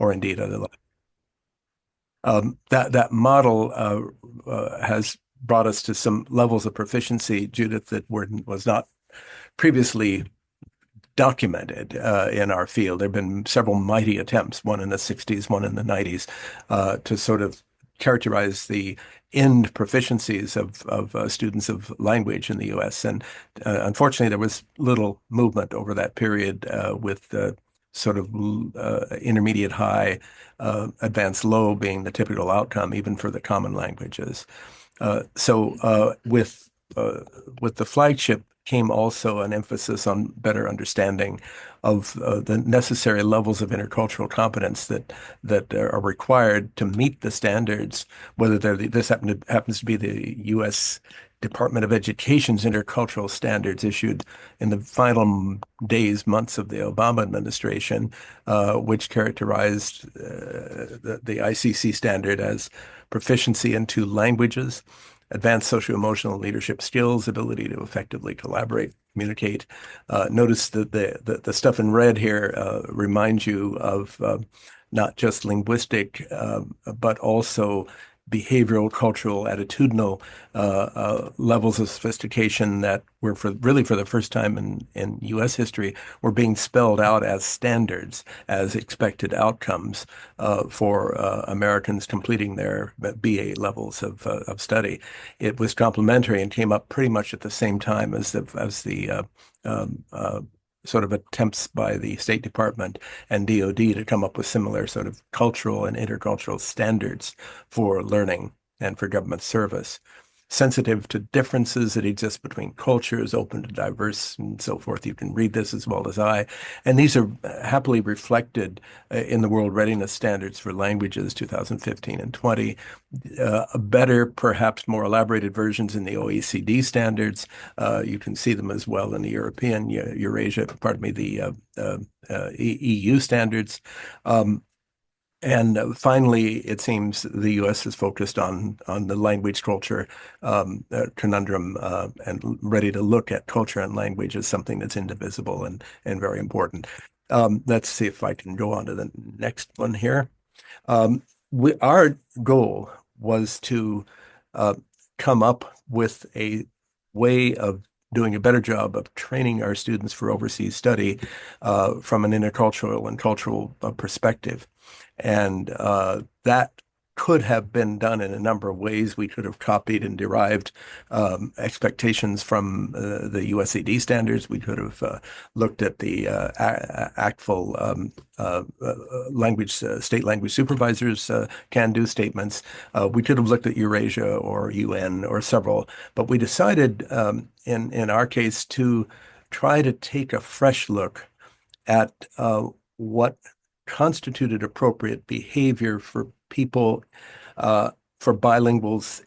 or indeed other languages. That model has brought us to some levels of proficiency, Judith, that was not previously documented in our field. There have been several mighty attempts, one in the 60s, one in the 90s, to sort of characterize the end proficiencies of students of language in the U.S. And unfortunately, there was little movement over that period with sort of intermediate high, advanced low being the typical outcome, even for the common languages. With the flagship came also an emphasis on better understanding of the necessary levels of intercultural competence that are required to meet the standards, whether happens to be the U.S. Department of Education's intercultural standards issued in the final days, months of the Obama administration, which characterized the ICC standard as proficiency in two languages, advanced socio-emotional leadership skills, ability to effectively collaborate, communicate. Notice that the stuff in red here reminds you of not just linguistic, but also behavioral, cultural, attitudinal levels of sophistication that were really for the first time in U.S. history were being spelled out as standards, as expected outcomes for Americans completing their BA levels of study. It was complementary and came up pretty much at the same time as the sort of attempts by the State Department and DoD to come up with similar sort of cultural and intercultural standards for learning and for government service. Sensitive to differences that exist between cultures, open to diverse and so forth. You can read this as well as I. And these are happily reflected in the World Readiness Standards for Languages 2015 and 20. Better, perhaps more elaborated versions in the OECD standards. You can see them as well in the the EU standards. And finally, it seems the U.S. is focused on the language culture conundrum and ready to look at culture and language as something that's indivisible and very important. Let's see if I can go on to the next one here. Our goal was to come up with a way of doing a better job of training our students for overseas study from an intercultural and cultural perspective. And that could have been done in a number of ways. We could have copied and derived expectations from the USAD standards. We could have looked at the ACTFL state language supervisors can-do statements. We could have looked at Eurasia or UN or several, but we decided in our case to try to take a fresh look at what constituted appropriate behavior for people, for bilinguals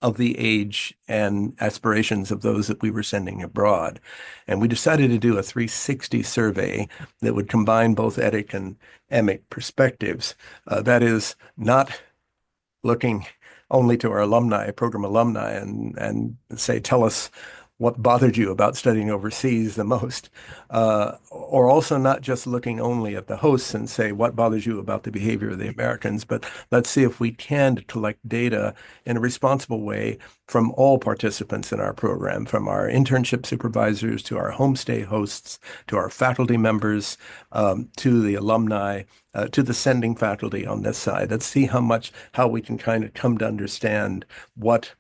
of the age and aspirations of those that we were sending abroad. And we decided to do a 360 survey that would combine both EDIC and EMIC perspectives. That is, not looking only to our alumni, program alumni, and say, tell us what bothered you about studying overseas the most, or also not just looking only at the hosts and say, what bothers you about the behavior of the Americans, but let's see if we can collect data in a responsible way from all participants in our program, from our internship supervisors to our homestay hosts, to our faculty members, to the alumni, to the sending faculty on this side. Let's see how we can kind of come to understand what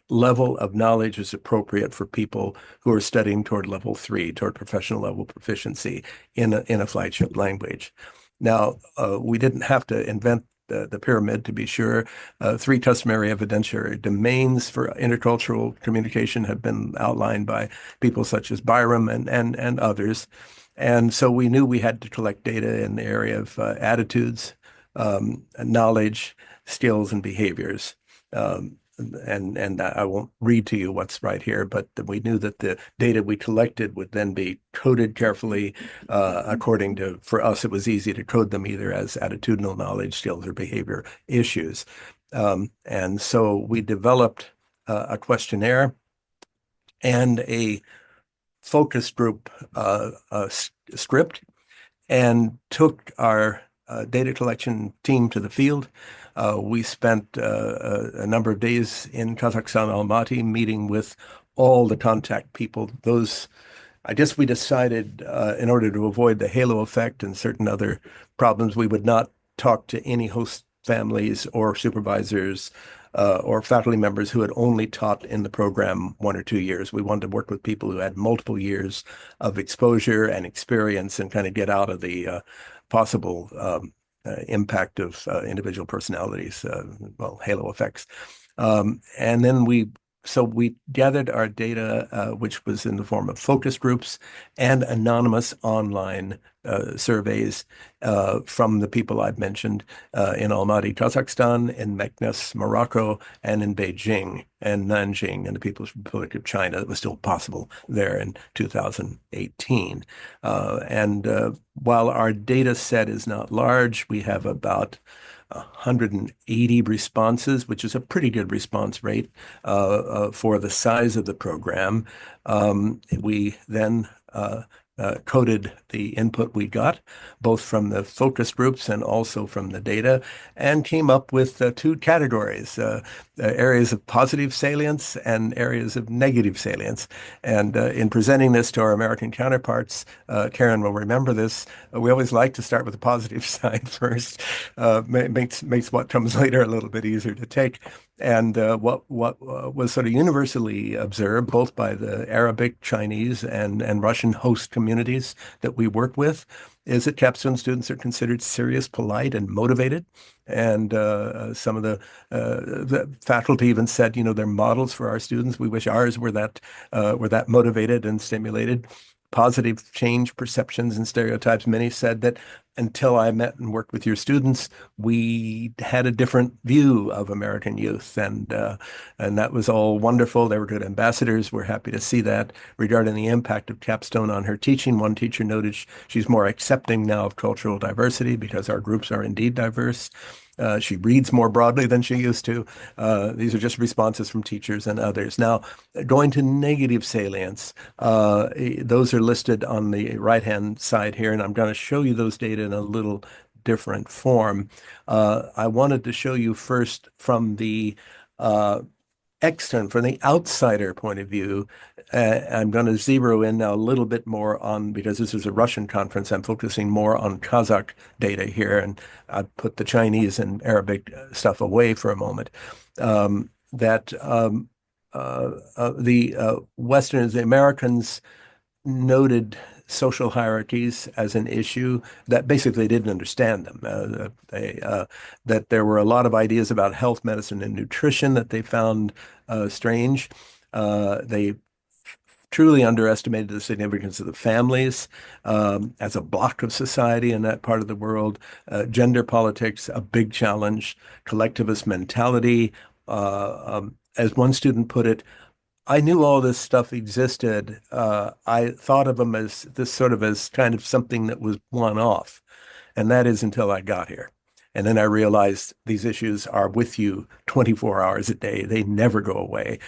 level of knowledge is appropriate for people who are studying toward level 3, toward professional level proficiency in a flagship language. Now, we didn't have to invent the pyramid, to be sure. 3 customary evidentiary domains for intercultural communication have been outlined by people such as Byram and others. And so we knew we had to collect data in the area of attitudes, knowledge, skills, and behaviors. And I won't read to you what's right here, but we knew that the data we collected would then be coded carefully according to, for us, it was easy to code them either as attitudinal knowledge, skills, or behavior issues. And so we developed a questionnaire and a focus group script. and took our data collection team to the field. We spent a number of days in Kazakhstan, Almaty, meeting with all the contact people. Those, I guess we decided in order to avoid the halo effect and certain other problems, we would not talk to any host families or supervisors or faculty members who had only taught in the program 1 or 2 years. We wanted to work with people who had multiple years of exposure and experience and kind of get out of the possible impact of individual personalities, well, halo effects. And then we gathered our data, which was in the form of focus groups and anonymous online surveys from the people I've mentioned in Almaty, Kazakhstan, in Meknes, Morocco, and in Beijing and Nanjing and the People's Republic of China. That was still possible there in 2018. And while our data set is not large, we have about 180 responses, which is a pretty good response rate for the size of the program. We then coded the input we got, both from the focus groups and also from the data, and came up with two categories, areas of positive salience and areas of negative salience. And in presenting this to our American counterparts, Karen will remember this, we always like to start with the positive side first. Makes what comes later a little bit easier to take. And what was sort of universally observed, both by the Arabic, Chinese, and Russian host communities that we work with, is that capstone students are considered serious, polite, and motivated. And some of the faculty even said, they're models for our students. We wish ours were that motivated and stimulated. Positive change perceptions and stereotypes. Many said that until I met and worked with your students, we had a different view of American youth, and that was all wonderful. They were good ambassadors. We're happy to see that. Regarding the impact of Capstone on her teaching, one teacher noted she's more accepting now of cultural diversity because our groups are indeed diverse. She reads more broadly than she used to. These are just responses from teachers and others. Now, going to negative salience, those are listed on the right-hand side here, and I'm going to show you those data in a little different form. I wanted to show you first from the from the outsider point of view. I'm going to zero in now a little bit more on, because this is a Russian conference, I'm focusing more on Kazakh data here, and I put the Chinese and Arabic stuff away for a moment. The Westerners, the Americans, noted social hierarchies as an issue that basically didn't understand them. That there were a lot of ideas about health, medicine, and nutrition that they found strange. They truly underestimated the significance of the families as a block of society in that part of the world. Gender politics, a big challenge. Collectivist mentality. As one student put it, I knew all this stuff existed. I thought of them as this sort of as kind of something that was one off. And that is until I got here. And then I realized these issues are with you 24 hours a day. They never go away.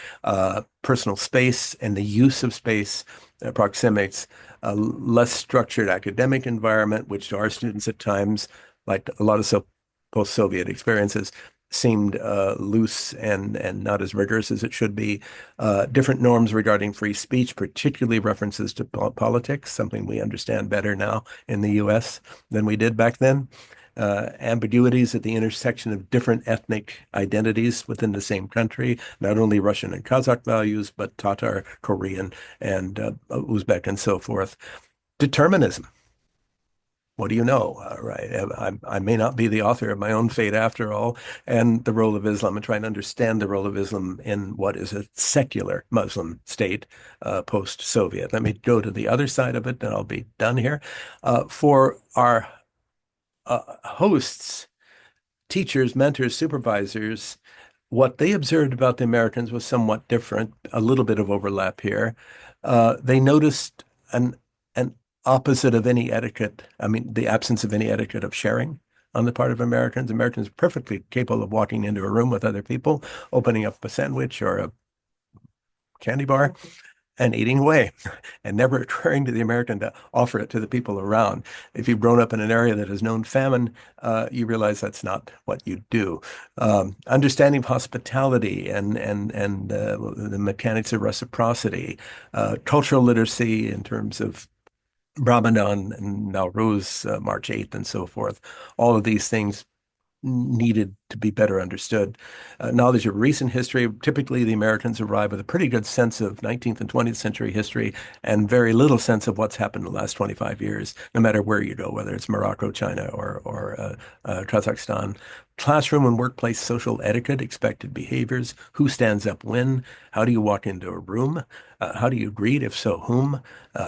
Personal space and the use of space, proxemics, a less structured academic environment, which to our students at times, like a lot of post-Soviet experiences, seemed loose and not as rigorous as it should be. Different norms regarding free speech, particularly references to politics, something we understand better now in the US than we did back then. Ambiguities at the intersection of different ethnic identities within the same country, not only Russian and Kazakh values, but Tatar, Korean, and Uzbek, and so forth. Determinism. What do you know? Right. I may not be the author of my own fate after all, and the role of Islam, and trying to understand the role of Islam in what is a secular Muslim state post-Soviet. Let me go to the other side of it, and I'll be done here. For our hosts, teachers, mentors, supervisors, what they observed about the Americans was somewhat different, a little bit of overlap here. They noticed an opposite of any etiquette, I mean, the absence of any etiquette of sharing on the part of Americans. Americans are perfectly capable of walking into a room with other people, opening up a sandwich or a candy bar, and eating away and never occurring to the American to offer it to the people around. If you've grown up in an area that has known famine, you realize that's not what you do. Understanding of hospitality and the mechanics of reciprocity, cultural literacy in terms of Ramadan and Nowruz, March 8th, and so forth. All of these things needed to be better understood. Knowledge of recent history. Typically, the Americans arrive with a pretty good sense of 19th and 20th century history and very little sense of what's happened in the last 25 years, no matter where you go, whether it's Morocco, China, or Kazakhstan. Classroom and workplace social etiquette, expected behaviors, who stands up when, how do you walk into a room, how do you greet, if so, whom,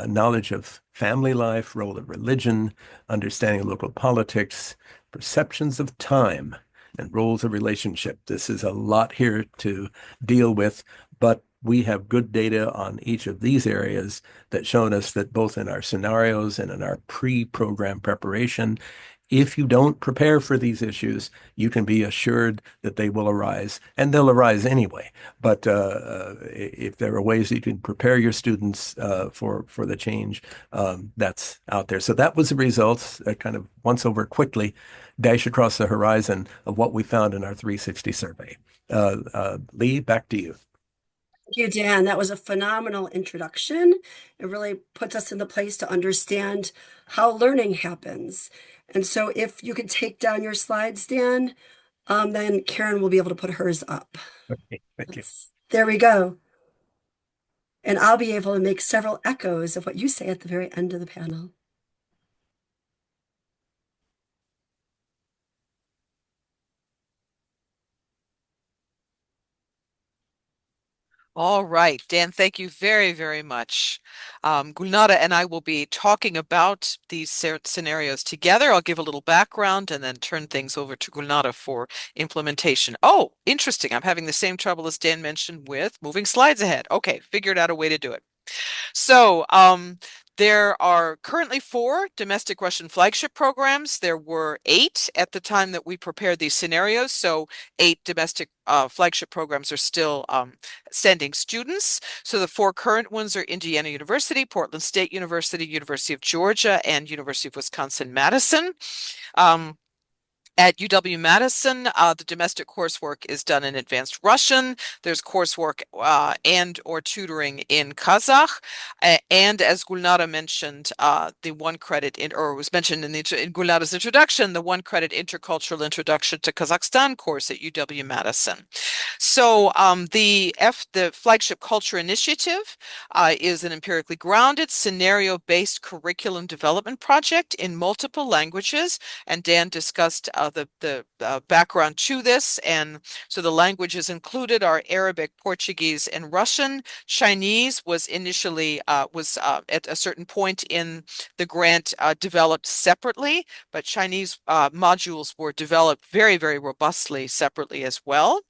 knowledge of family life, role of religion, understanding of local politics, perceptions of time and roles of relationship. This is a lot here to deal with, but we have good data on each of these areas that shown us that both in our scenarios and in our pre-program preparation, if you don't prepare for these issues, you can be assured that they will arise, and they'll arise anyway. But if there are ways you can prepare your students for the change, that's out there. So that was the results, kind of once over quickly, dash across the horizon of what we found in our 360 survey. Lee, back to you. Thank you, Dan. That was a phenomenal introduction. It really puts us in the place to understand how learning happens. And so if you could take down your slides, Dan, then Karen will be able to put hers up. Okay, thank you. There we go. And I'll be able to make several echoes of what you say at the very end of the panel. All right, Dan, thank you very, very much. Gulnara and I will be talking about these scenarios together. I'll give a little background and then turn things over to Gulnara for implementation. Oh, interesting. I'm having the same trouble as Dan mentioned with moving slides ahead. Okay, figured out a way to do it. So, there are currently 4 domestic Russian flagship programs. There were 8 at the time that we prepared these scenarios. So 8 domestic flagship programs are still sending students. So the 4 current ones are Indiana University, Portland State University, University of Georgia, and University of Wisconsin-Madison. At UW-Madison, the domestic coursework is done in advanced Russian. There's coursework and or tutoring in Kazakh. And as Gulnara mentioned, the 1 credit, or was mentioned in Gulnara's introduction, the 1 credit Intercultural Introduction to Kazakhstan course at UW-Madison. So the Flagship Culture Initiative is an empirically grounded, scenario-based curriculum development project in multiple languages. And Dan discussed the background to this, and so the languages included are Arabic, Portuguese, and Russian. Chinese was initially at a certain point in the grant developed separately, but Chinese modules were developed very, very robustly separately as well.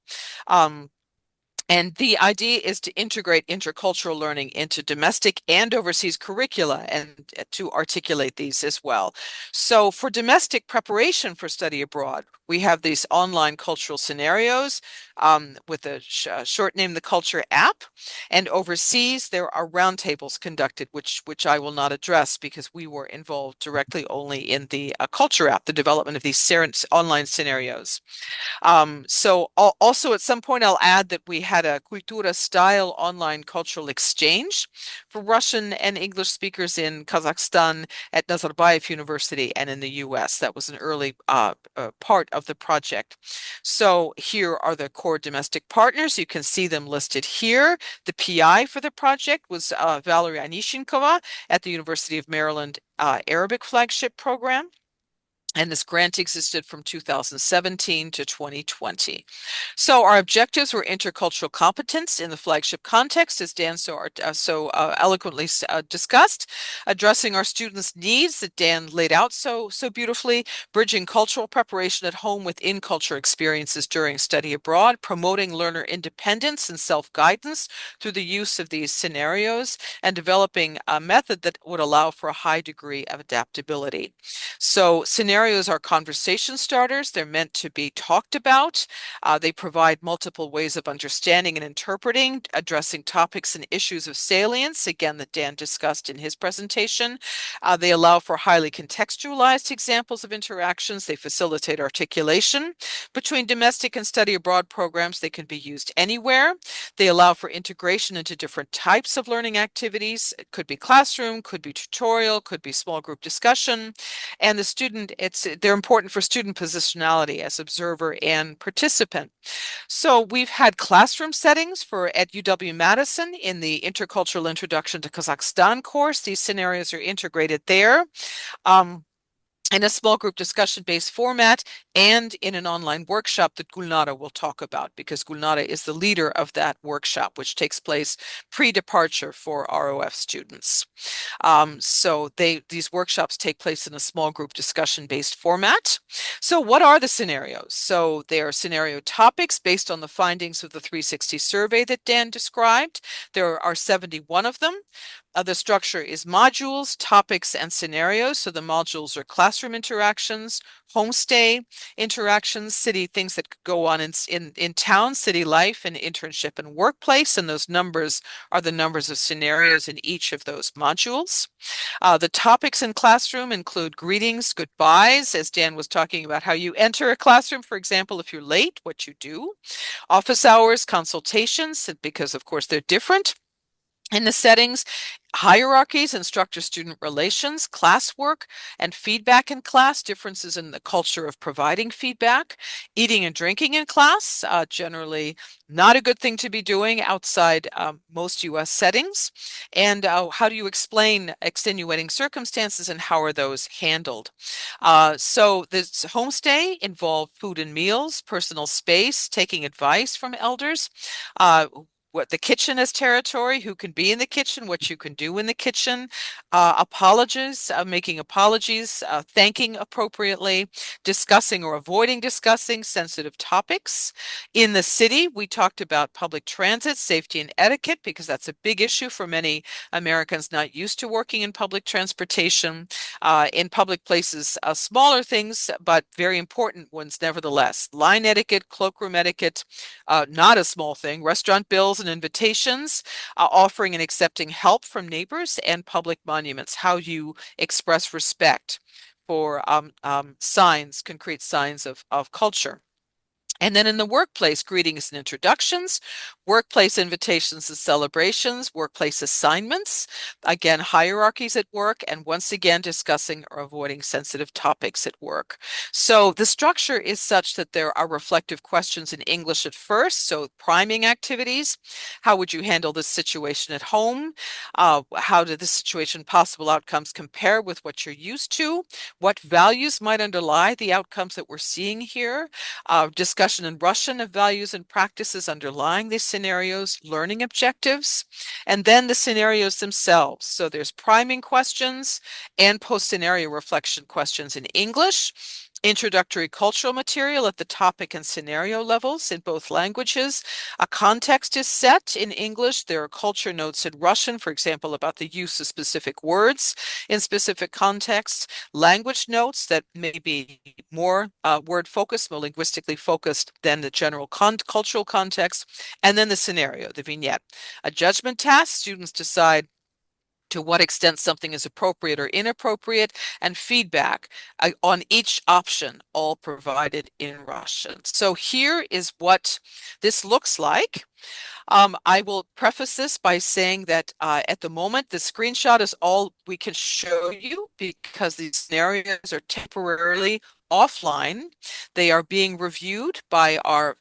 And the idea is to integrate intercultural learning into domestic and overseas curricula and to articulate these as well. So for domestic preparation for study abroad, we have these online cultural scenarios with a short name, the Culture app. And overseas, there are roundtables conducted, which I will not address because we were involved directly only in the Culture app, the development of these online scenarios. So also at some point, I'll add that we had a Kultura style online cultural exchange for Russian and English speakers in Kazakhstan at Nazarbayev University and in the US. That was an early part of the project. So here are the core domestic partners. You can see them listed here. The PI for the project was Valeria Anishinkova at the University of Maryland Arabic Flagship Program. And this grant existed from 2017 to 2020. So our objectives were intercultural competence in the flagship context, as Dan so eloquently discussed, addressing our students' needs that Dan laid out so beautifully, bridging cultural preparation at home with in-culture experiences during study abroad, promoting learner independence and self-guidance through the use of these scenarios, and developing a method that would allow for a high degree of adaptability. So scenarios scenarios are conversation starters. They're meant to be talked about. They provide multiple ways of understanding and interpreting, addressing topics and issues of salience, again, that Dan discussed in his presentation. They allow for highly contextualized examples of interactions. They facilitate articulation between domestic and study abroad programs. They can be used anywhere. They allow for integration into different types of learning activities. It could be classroom, could be tutorial, could be small group discussion. And they're important for student positionality as observer and participant. So we've had classroom settings at UW-Madison in the Intercultural Introduction to Kazakhstan course. These scenarios are integrated there. In a small group discussion-based format and in an online workshop that Gulnara will talk about, because Gulnara is the leader of that workshop, which takes place pre-departure for ROF students. So these workshops take place in a small group discussion-based format. So what are the scenarios? So they are scenario topics based on the findings of the 360 survey that Dan described. There are 71 of them. The structure is modules, topics, and scenarios. So the modules are classroom interactions, homestay interactions, city things that could go on in town, city life, and internship and workplace. And those numbers are the numbers of scenarios in each of those modules. The topics in classroom include greetings, goodbyes, as Dan was talking about how you enter a classroom, for example, if you're late, what you do. Office hours, consultations, because of course they're different in the settings, hierarchies, instructor-student relations, classwork, and feedback in class, differences in the culture of providing feedback, eating and drinking in class, generally not a good thing to be doing outside most U.S. settings, and how do you explain extenuating circumstances and how are those handled? So this homestay involved food and meals, personal space, taking advice from elders, what the kitchen is territory, who can be in the kitchen, what you can do in the kitchen, apologies, making apologies, thanking appropriately, discussing or avoiding discussing sensitive topics. In the city, we talked about public transit, safety and etiquette, because that's a big issue for many Americans not used to working in public transportation. In public places, smaller things, but very important ones nevertheless. Line etiquette, cloakroom etiquette, not a small thing, restaurant bills and invitations, offering and accepting help from neighbors, and public monuments, how you express respect for signs, concrete signs of culture. And then in the workplace, greetings and introductions, workplace invitations and celebrations, workplace assignments, again, hierarchies at work, and once again, discussing or avoiding sensitive topics at work. So the structure is such that there are reflective questions in English at first, so priming activities. How would you handle this situation at home? How did this situation possible outcomes compare with what you're used to? What values might underlie the outcomes that we're seeing here? Discussion in Russian of values and practices underlying these scenarios, learning objectives, and then the scenarios themselves. So there's priming questions and post-scenario reflection questions in English, introductory cultural material at the topic and scenario levels in both languages. A context is set in English. There are culture notes in Russian, for example, about the use of specific words in specific contexts, language notes that may be more word focused, more linguistically focused than the general cultural context, and then the scenario, the vignette. A judgment task, students decide to what extent something is appropriate or inappropriate, and feedback on each option, all provided in Russian. So here is what this looks like. I will preface this by saying that at the moment, the screenshot is all we can show you because these scenarios are temporarily offline. They are being reviewed by our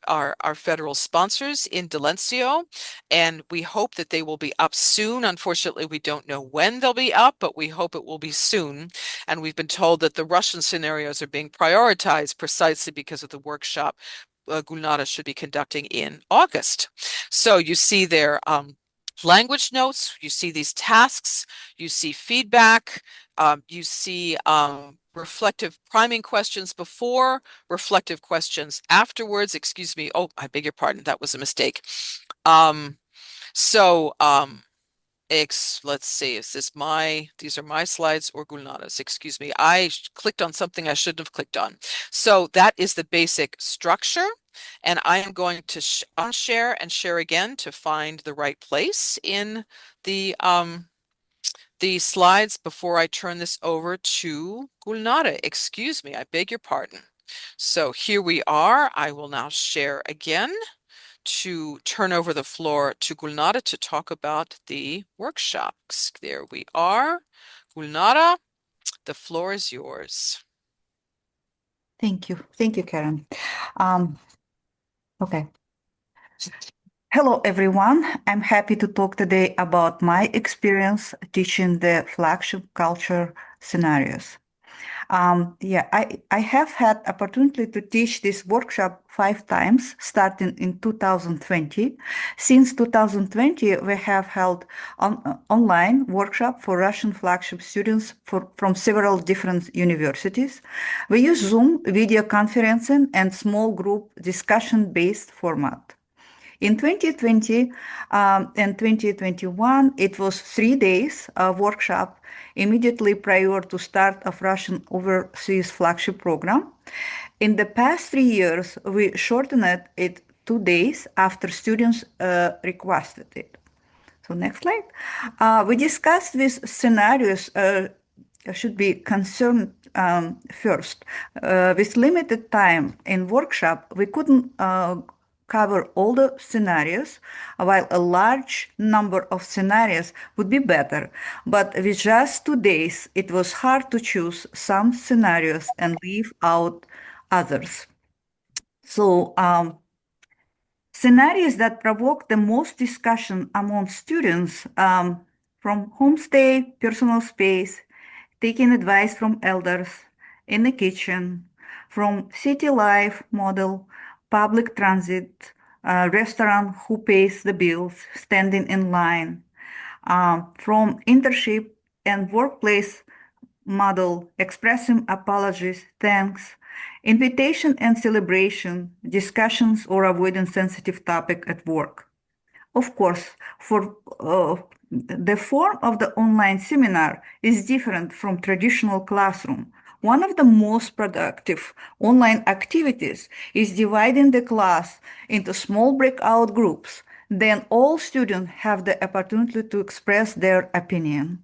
federal sponsors in Delencio, and we hope that they will be up soon. Unfortunately, we don't know when they'll be up, but we hope it will be soon. And we've been told that the Russian scenarios are being prioritized precisely because of the workshop Gulnara should be conducting in August. So you see their language notes, you see these tasks, you see feedback, you see reflective priming questions before, reflective questions afterwards. Excuse me. Oh, I beg your pardon. That was a mistake. So Let's see, these are my slides or Gulnara's? Excuse me. I clicked on something I shouldn't have clicked on. So that is the basic structure. And I am going to unshare and share again to find the right place in the slides before I turn this over to Gulnara. Excuse me, I beg your pardon. So here we are. I will now share again to turn over the floor to Gulnara to talk about the workshops. There we are. Gulnara, the floor is yours. Thank you. Thank you, Karen. Okay. Hello, everyone. I'm happy to talk today about my experience teaching the flagship culture scenarios. I have had opportunity to teach this workshop 5 times, starting in 2020. Since 2020, we have held online workshop for Russian flagship students from several different universities. We use Zoom, video conferencing, and small group discussion-based format. In 2020 and 2021, it was 3 days of workshop immediately prior to start of Russian overseas flagship program. In the past 3 years, we shortened it 2 days after students requested it. So next slide. We discussed these scenarios should be concerned first. With limited time in workshop, we couldn't cover all the scenarios, while a large number of scenarios would be better. But with just 2 days, it was hard to choose some scenarios and leave out others. So scenarios that provoke the most discussion among students from homestay, personal space, taking advice from elders, in the kitchen, from city life model, public transit, restaurant who pays the bills, standing in line, from internship and workplace model, expressing apologies, thanks, invitation and celebration, discussions or avoiding sensitive topic at work. Of course, for the form of the online seminar is different from traditional classroom. One of the most productive online activities is dividing the class into small breakout groups. Then all students have the opportunity to express their opinion.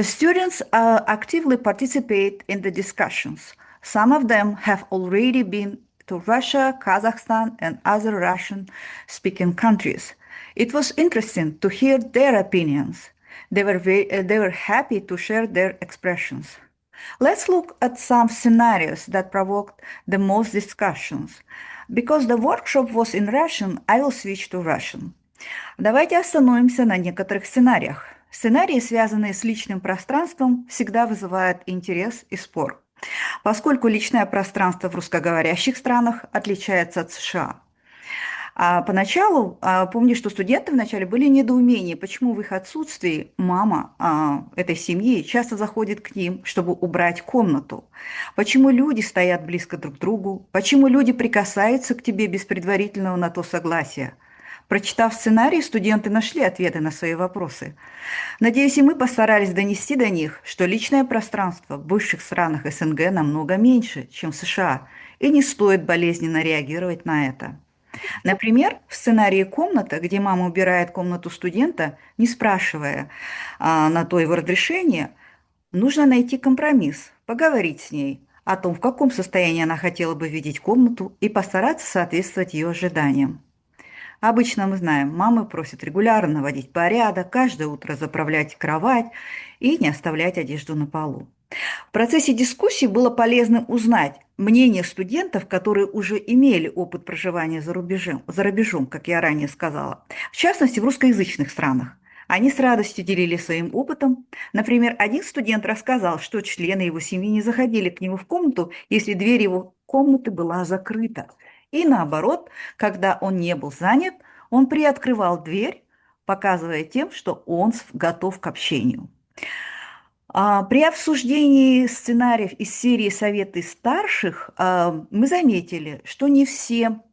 Students actively participate in the discussions. Some of them have already been to Russia, Kazakhstan, and other Russian-speaking countries. It was interesting to hear their opinions. They were happy to share their expressions. Let's look at some scenarios that provoked the most discussions. Because the workshop was in Russian, I will switch to Russian. Давайте остановимся на некоторых сценариях. Сценарии, связанные с личным пространством, всегда вызывают интерес и спор, поскольку личное пространство в русскоговорящих странах отличается от США. Поначалу, помню, что студенты вначале были недоумения, почему в их отсутствии мама этой семьи часто заходит к ним, чтобы убрать комнату, почему люди стоят близко друг к другу, почему люди прикасаются к тебе без предварительного на то согласия. Прочитав сценарий, студенты нашли ответы на свои вопросы. Надеюсь, и мы постарались донести до них, что личное пространство в бывших странах СНГ намного меньше, чем в США, и не стоит болезненно реагировать на это. Например, в сценарии «Комната», где мама убирает комнату студента, не спрашивая на то его разрешение, нужно найти компромисс, поговорить с ней о том, в каком состоянии она хотела бы видеть комнату, и постараться соответствовать ее ожиданиям. Обычно мы знаем, мамы просят регулярно наводить порядок, каждое утро заправлять кровать и не оставлять одежду на полу. В процессе дискуссии было полезно узнать мнение студентов, которые уже имели опыт проживания за рубежом, как я ранее сказала, в частности, в русскоязычных странах. Они с радостью делились своим опытом. Например, один студент рассказал, что члены его семьи не заходили к нему в комнату, если дверь его комнаты была закрыта. И наоборот, когда он не был занят, он приоткрывал дверь, показывая тем, что он готов к общению. При обсуждении сценариев из серии «Советы старших» мы заметили, что не всем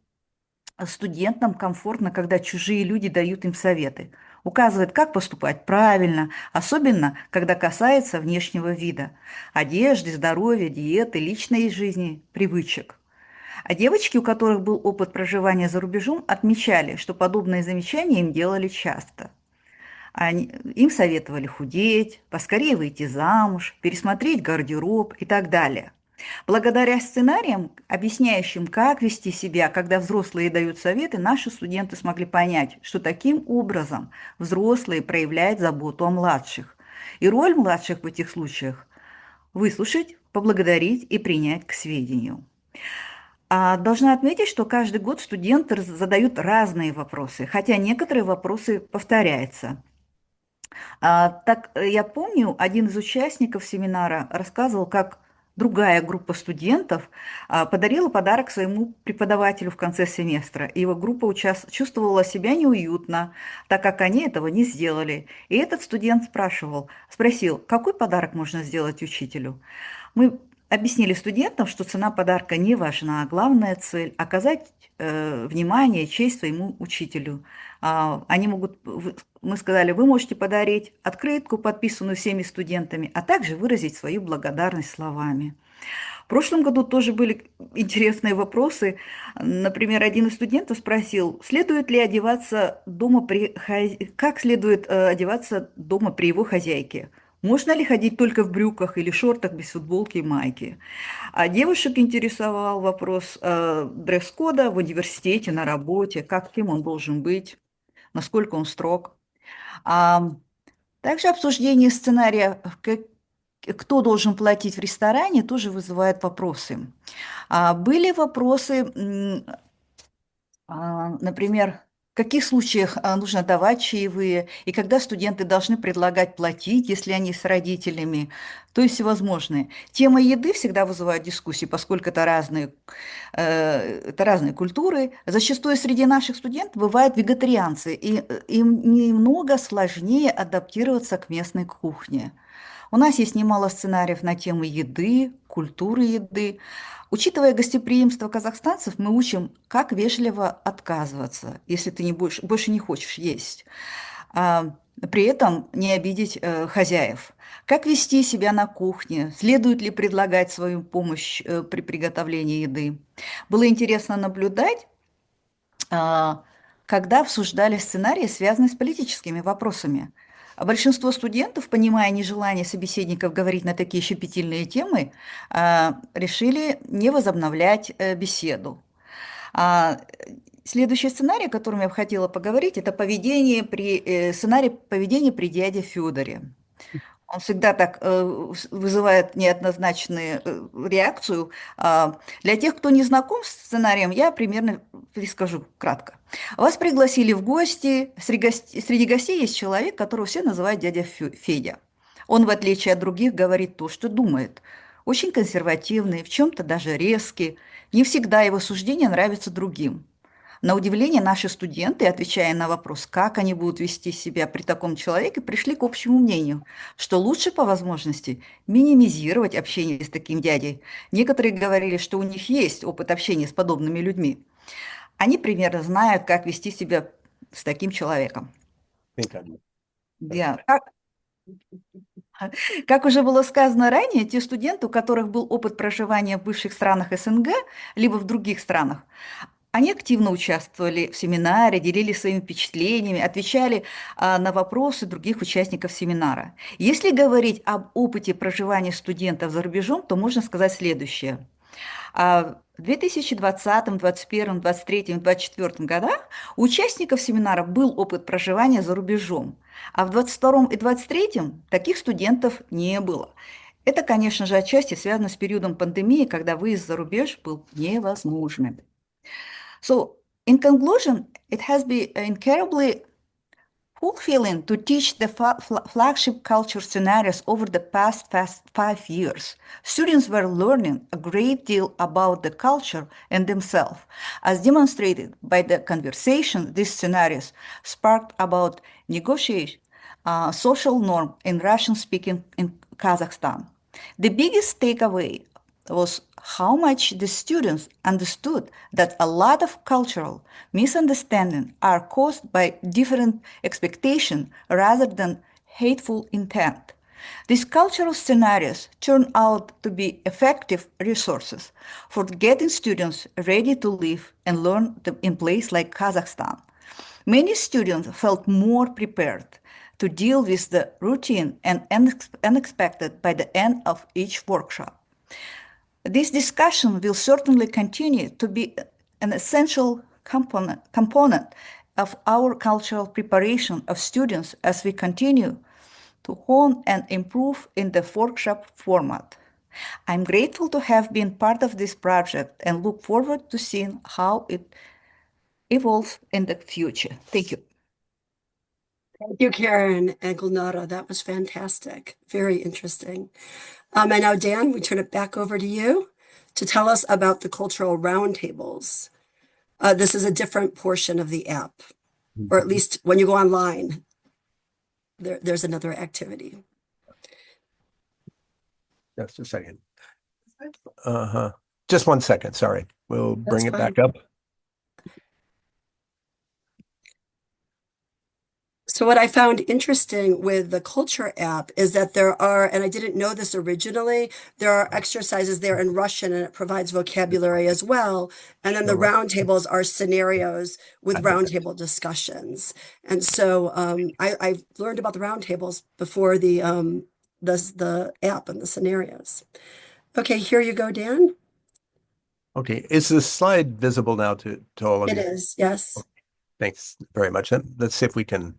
студентам комфортно, когда чужие люди дают им советы. указывает, как поступать правильно, особенно когда касается внешнего вида, одежды, здоровья, диеты, личной жизни, привычек. А девочки, у которых был опыт проживания за рубежом, отмечали, что подобные замечания им делали часто. Им советовали худеть, поскорее выйти замуж, пересмотреть гардероб и так далее. Благодаря сценариям, объясняющим, как вести себя, когда взрослые дают советы, наши студенты смогли понять, что таким образом взрослые проявляют заботу о младших. И роль младших в этих случаях – выслушать, поблагодарить и принять к сведению. Должна отметить, что каждый год студенты задают разные вопросы, хотя некоторые вопросы повторяются. Я помню, один из участников семинара рассказывал, как другая группа студентов подарила подарок своему преподавателю в конце семестра. И его группа чувствовала себя неуютно, так как они этого не сделали. И этот студент спросил, какой подарок можно сделать учителю. Мы объяснили студентам, что цена подарка не важна, а главная цель – оказать внимание, честь своему учителю. Мы сказали, вы можете подарить открытку, подписанную всеми студентами, а также выразить свою благодарность словами. В прошлом году тоже были интересные вопросы. Например, один из студентов спросил, как следует одеваться дома при его хозяйке. Можно ли ходить только в брюках или шортах без футболки и майки? А девушек интересовал вопрос дресс-кода в университете, на работе, кем он должен быть, насколько он строг. А также обсуждение сценария, кто должен платить в ресторане, тоже вызывает вопросы. Были вопросы, например, в каких случаях нужно давать чаевые, и когда студенты должны предлагать платить, если они с родителями, то есть всевозможные. Тема еды всегда вызывает дискуссии, поскольку это разные культуры. Зачастую среди наших студентов бывают вегетарианцы, и им немного сложнее адаптироваться к местной кухне. У нас есть немало сценариев на тему еды, культуры еды. Учитывая гостеприимство казахстанцев, мы учим, как вежливо отказываться, если ты больше не хочешь есть. При этом не обидеть хозяев. Как вести себя на кухне? Следует ли предлагать свою помощь при приготовлении еды? Было интересно наблюдать, когда обсуждали сценарии, связанные с политическими вопросами. А большинство студентов, понимая нежелание собеседников говорить на такие щепетильные темы, решили не возобновлять беседу. А, Следующий сценарий, о котором я бы хотела поговорить, это сценарий поведения при дяде Федоре. Он всегда так вызывает неоднозначную реакцию. Для тех, кто не знаком с сценарием, я примерно перескажу кратко. Вас пригласили в гости. Среди гостей есть человек, которого все называют дядя Федя. Он, в отличие от других, говорит то, что думает. Очень консервативный, в чем-то даже резкий. Не всегда его суждения нравятся другим. На удивление, наши студенты, отвечая на вопрос, как они будут вести себя при таком человеке, пришли к общему мнению, что лучше по возможности минимизировать общение с таким дядей. Некоторые говорили, что у них есть опыт общения с подобными людьми. Они примерно знают, как вести себя с таким человеком. Да. Как уже было сказано ранее, те студенты, у которых был опыт проживания в бывших странах СНГ, либо в других странах, они активно участвовали в семинаре, делились своими впечатлениями, отвечали на вопросы других участников семинара. Если говорить об опыте проживания студентов за рубежом, то можно сказать следующее. В 2020, 2021, 2023, 2024 годах у участников семинара был опыт проживания за рубежом, а в 2022 и 2023 таких студентов не было. Это, конечно же, отчасти связано с периодом пандемии, когда выезд за рубеж был невозможным. So, in conclusion, it has been incredibly fulfilling to teach the flagship culture scenarios over the past 5 years. Students were learning a great deal about the culture and themselves, as demonstrated by the conversation these scenarios sparked about negotiation, social norm in Russian-speaking in Kazakhstan. The biggest takeaway was how much the students understood that a lot of cultural misunderstandings are caused by different expectation rather than hateful intent. These cultural scenarios turn out to be effective resources for getting students ready to live and learn in place like Kazakhstan. Many students felt more prepared to deal with the routine and unexpected by the end of each workshop. This discussion will certainly continue to be an essential component of our cultural preparation of students as we continue to hone and improve in the workshop format. I'm grateful to have been part of this project and look forward to seeing how it evolves in the future. Thank you. Thank you, Karen and Gulnara. That was fantastic. Very interesting. And now, Dan, we turn it back over to you to tell us about the cultural roundtables. This is a different portion of the app, or at least when you go online, there's another activity. Just a second. Uh-huh. Just 1 second, sorry. We'll bring it fine. back up. So what I found interesting with the Culture app is that there are, and I didn't know this originally, there are exercises there in Russian and it provides vocabulary as well. And then the roundtables are scenarios with roundtable discussions. And so I learned about the roundtables before the app and the scenarios. Okay, here you go, Dan. Okay, is the slide visible now to all of It you? is, yes. Thanks very much. Let's see if we can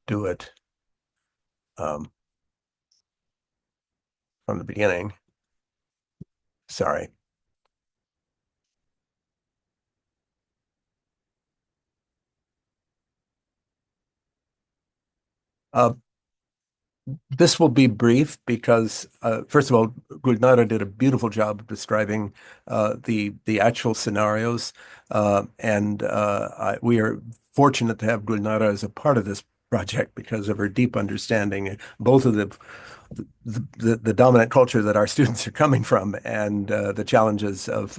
do it from the beginning. Sorry. This will be brief because, first of all, Gulnara did a beautiful job of describing the actual scenarios, and we are fortunate to have Gulnara as a part of this project because of her deep understanding, both of the dominant culture that our students are coming from and the challenges of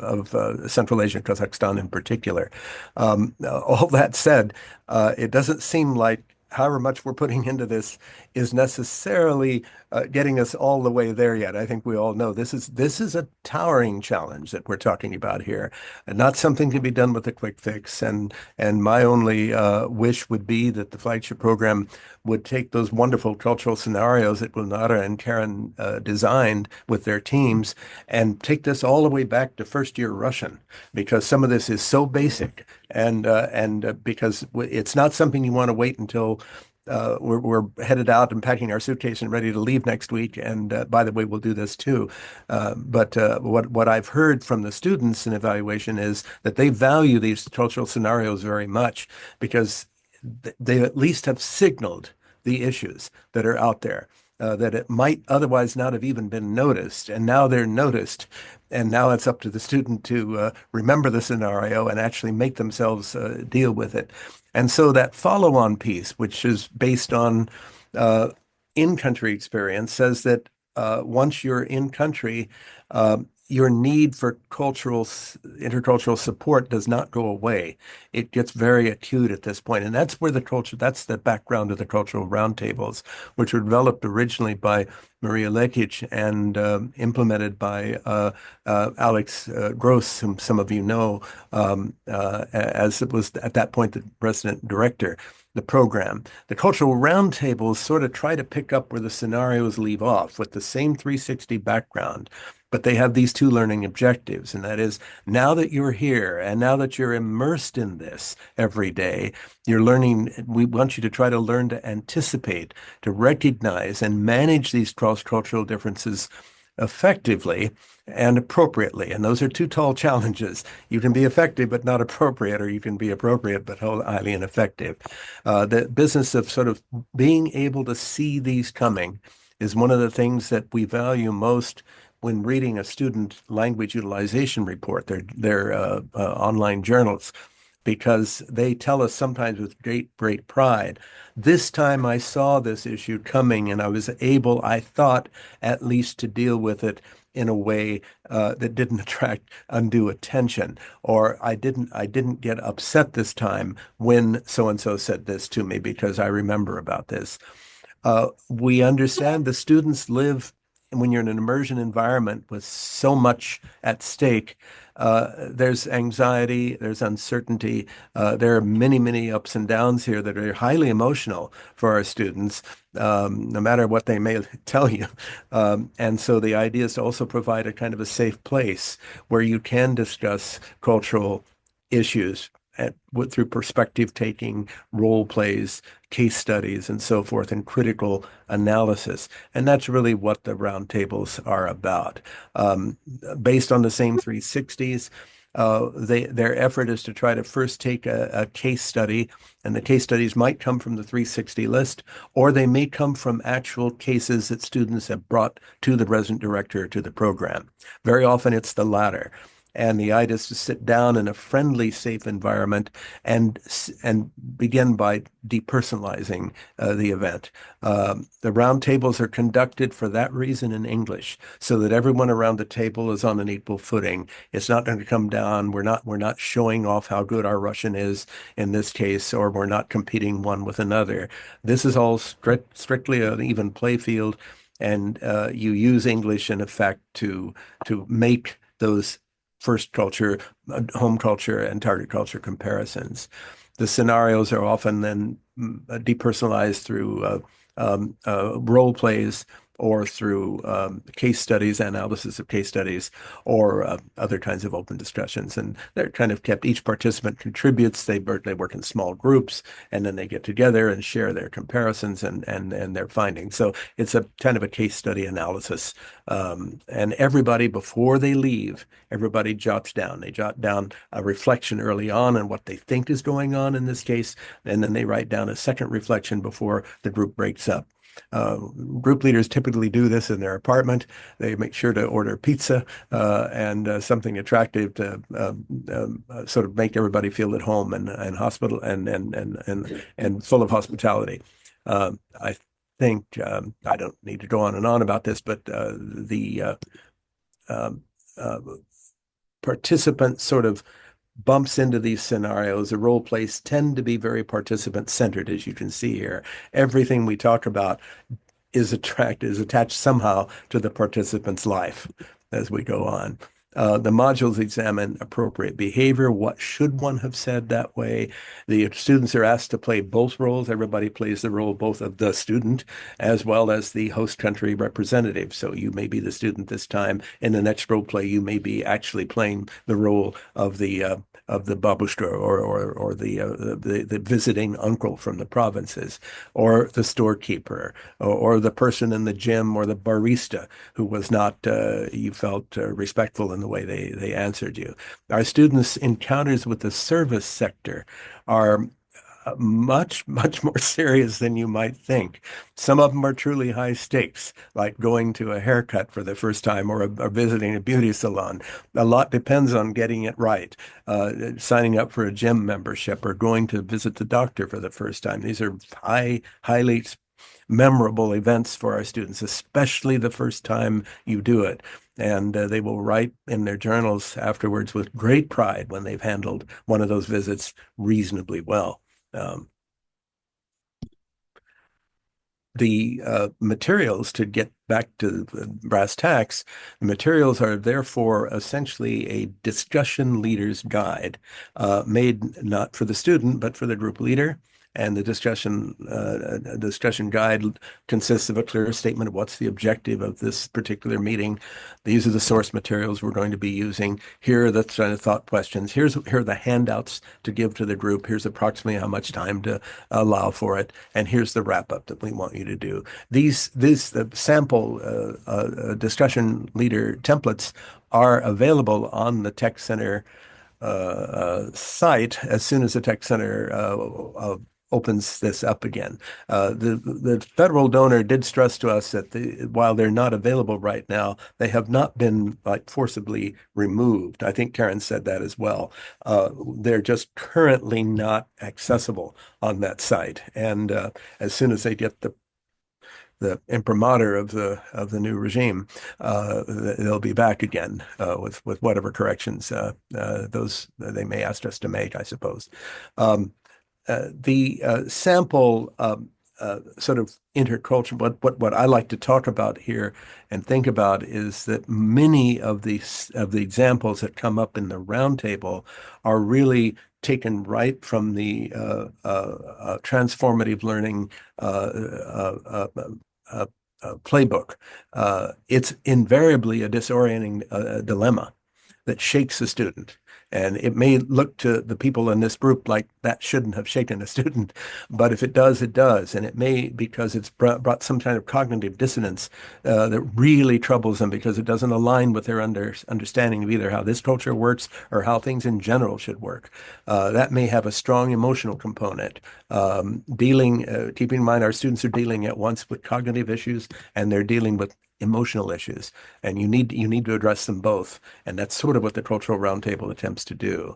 Central Asia and Kazakhstan in particular. All that said, it doesn't seem like however much we're putting into this is necessarily getting us all the way there yet. I think we all know this is a towering challenge that we're talking about here, and not something to be done with a quick fix. And my only wish would be that the flagship program would take those wonderful cultural scenarios that Gulnara and Karen designed with their teams and take this all the way back to first year Russian, because some of this is so basic and because it's not something you want to wait until we're headed out and packing our suitcase and ready to leave next week. And by the way, we'll do this too. But what I've heard from the students in evaluation is that they value these cultural scenarios very much because they at least have signaled the issues that are out there. That it might otherwise not have even been noticed. And now they're noticed. And now it's up to the student to remember the scenario and actually make themselves deal with it. And so that follow-on piece, which is based on in-country experience, says that once you're in country, your need for intercultural support does not go away. It gets very acute at this point. And that's where that's the background of the cultural roundtables, which were developed originally by Maria Lekic and implemented by Alex Gross, whom some of you know, as it was at that point the president director. The program. The cultural roundtables sort of try to pick up where the scenarios leave off with the same 360 background, but they have these two learning objectives, and that is now that you're here and now that you're immersed in this every day, you're learning, we want you to try to learn to anticipate, to recognize and manage these cross-cultural differences effectively and appropriately. And those are two tall challenges. You can be effective but not appropriate, or you can be appropriate but highly ineffective. The business of sort of being able to see these coming is one of the things that we value most when reading a student language utilization report, their online journals, because they tell us sometimes with great pride. This time I saw this issue coming and I was able, I thought, at least to deal with it in a way that didn't attract undue attention, or I didn't get upset this time when so and so said this to me because I remember about this. We understand the students live when you're in an immersion environment with so much at stake. There's anxiety, there's uncertainty. There are many, many ups and downs here that are highly emotional for our students, no matter what they may tell you. And so the idea is to also provide a kind of a safe place where you can discuss cultural issues through perspective taking, role plays, case studies, and so forth, and critical analysis. And that's really what the roundtables are about. Um, Based on the same 360s, their effort is to try to first take a case study, and the case studies might come from the 360 list, or they may come from actual cases that students have brought to the resident director to the program. Very often it's the latter. And the idea is to sit down in a friendly, safe environment and begin by depersonalizing the event. The roundtables are conducted for that reason in English, so that everyone around the table is on an equal footing. It's not going to come down. We're not showing off how good our Russian is in this case, or we're not competing one with another. This is all strictly an even play field, and you use English in effect to make those first culture, home culture, and target culture comparisons. The scenarios are often then depersonalized through role plays or through case studies, analysis of case studies, or other kinds of open discussions. And they're kind of kept, each participant contributes, they work in small groups, and then they get together and share their comparisons and their findings. So it's a kind of a case study analysis. And everybody, before they leave, everybody jots down. They jot down a reflection early on what they think is going on in this case, and then they write down a second reflection before the group breaks up. Uh, Group leaders typically do this in their apartment. They make sure to order pizza and something attractive to sort of make everybody feel at home and hospital and full of hospitality. I think I don't need to go on and on about this, but the um, uh, participant sort of bumps into these scenarios. The role plays tend to be very participant centered, as you can see here. Everything we talk about is attached somehow to the participant's life as we go on. The modules examine appropriate behavior. What should one have said that way? The students are asked to play both roles. Everybody plays the role both of the student as well as the host country representative. So you may be the student this time. In the next role play, you may be actually playing the role of the babushka or the visiting uncle from the provinces, or the storekeeper, or the person in the gym, or the barista who was not, you felt respectful in the way they answered you. Our students' encounters with the service sector are much, much more serious than you might think. Some of them are truly high stakes, like going to a haircut for the first time or visiting a beauty salon. A lot depends on getting it right. Signing up for a gym membership or going to visit the doctor for the first time. These are highly memorable events for our students, especially the first time you do it. And they will write in their journals afterwards with great pride when they've handled one of those visits reasonably well. Um, the materials, to get back to the brass tacks, the materials are therefore essentially a discussion leader's guide, made not for the student, but for the group leader. And the discussion guide consists of a clear statement of what's the objective of this particular meeting. These are the source materials we're going to be using. Here are the kind of thought questions. Here are the handouts to give to the group. Here's approximately how much time to allow for it. And here's the wrap up that we want you to do. These sample discussion leader templates are available on the Tech Center site as soon as the Tech Center opens this up again. The federal donor did stress to us that while they're not available right now, they have not been like forcibly removed. I think Karen said that as well. They're just currently not accessible on that site. And as soon as they get the the imprimatur of the new regime, they'll be back again with whatever corrections those they may ask us to make, I suppose. The sample sort of intercultural, what I like to talk about here and think about is that many of the examples that come up in the roundtable are really taken right from the transformative learning playbook. It's invariably a disorienting dilemma that shakes a student. And it may look to the people in this group like that shouldn't have shaken a student, but if it does, it does. And it may because it's brought some kind of cognitive dissonance that really troubles them because it doesn't align with their understanding of either how this culture works or how things in general should work. That may have a strong emotional component. Keeping in mind our students are dealing at once with cognitive issues and they're dealing with emotional issues, and you need to address them both. And that's sort of what the Cultural Roundtable attempts to do.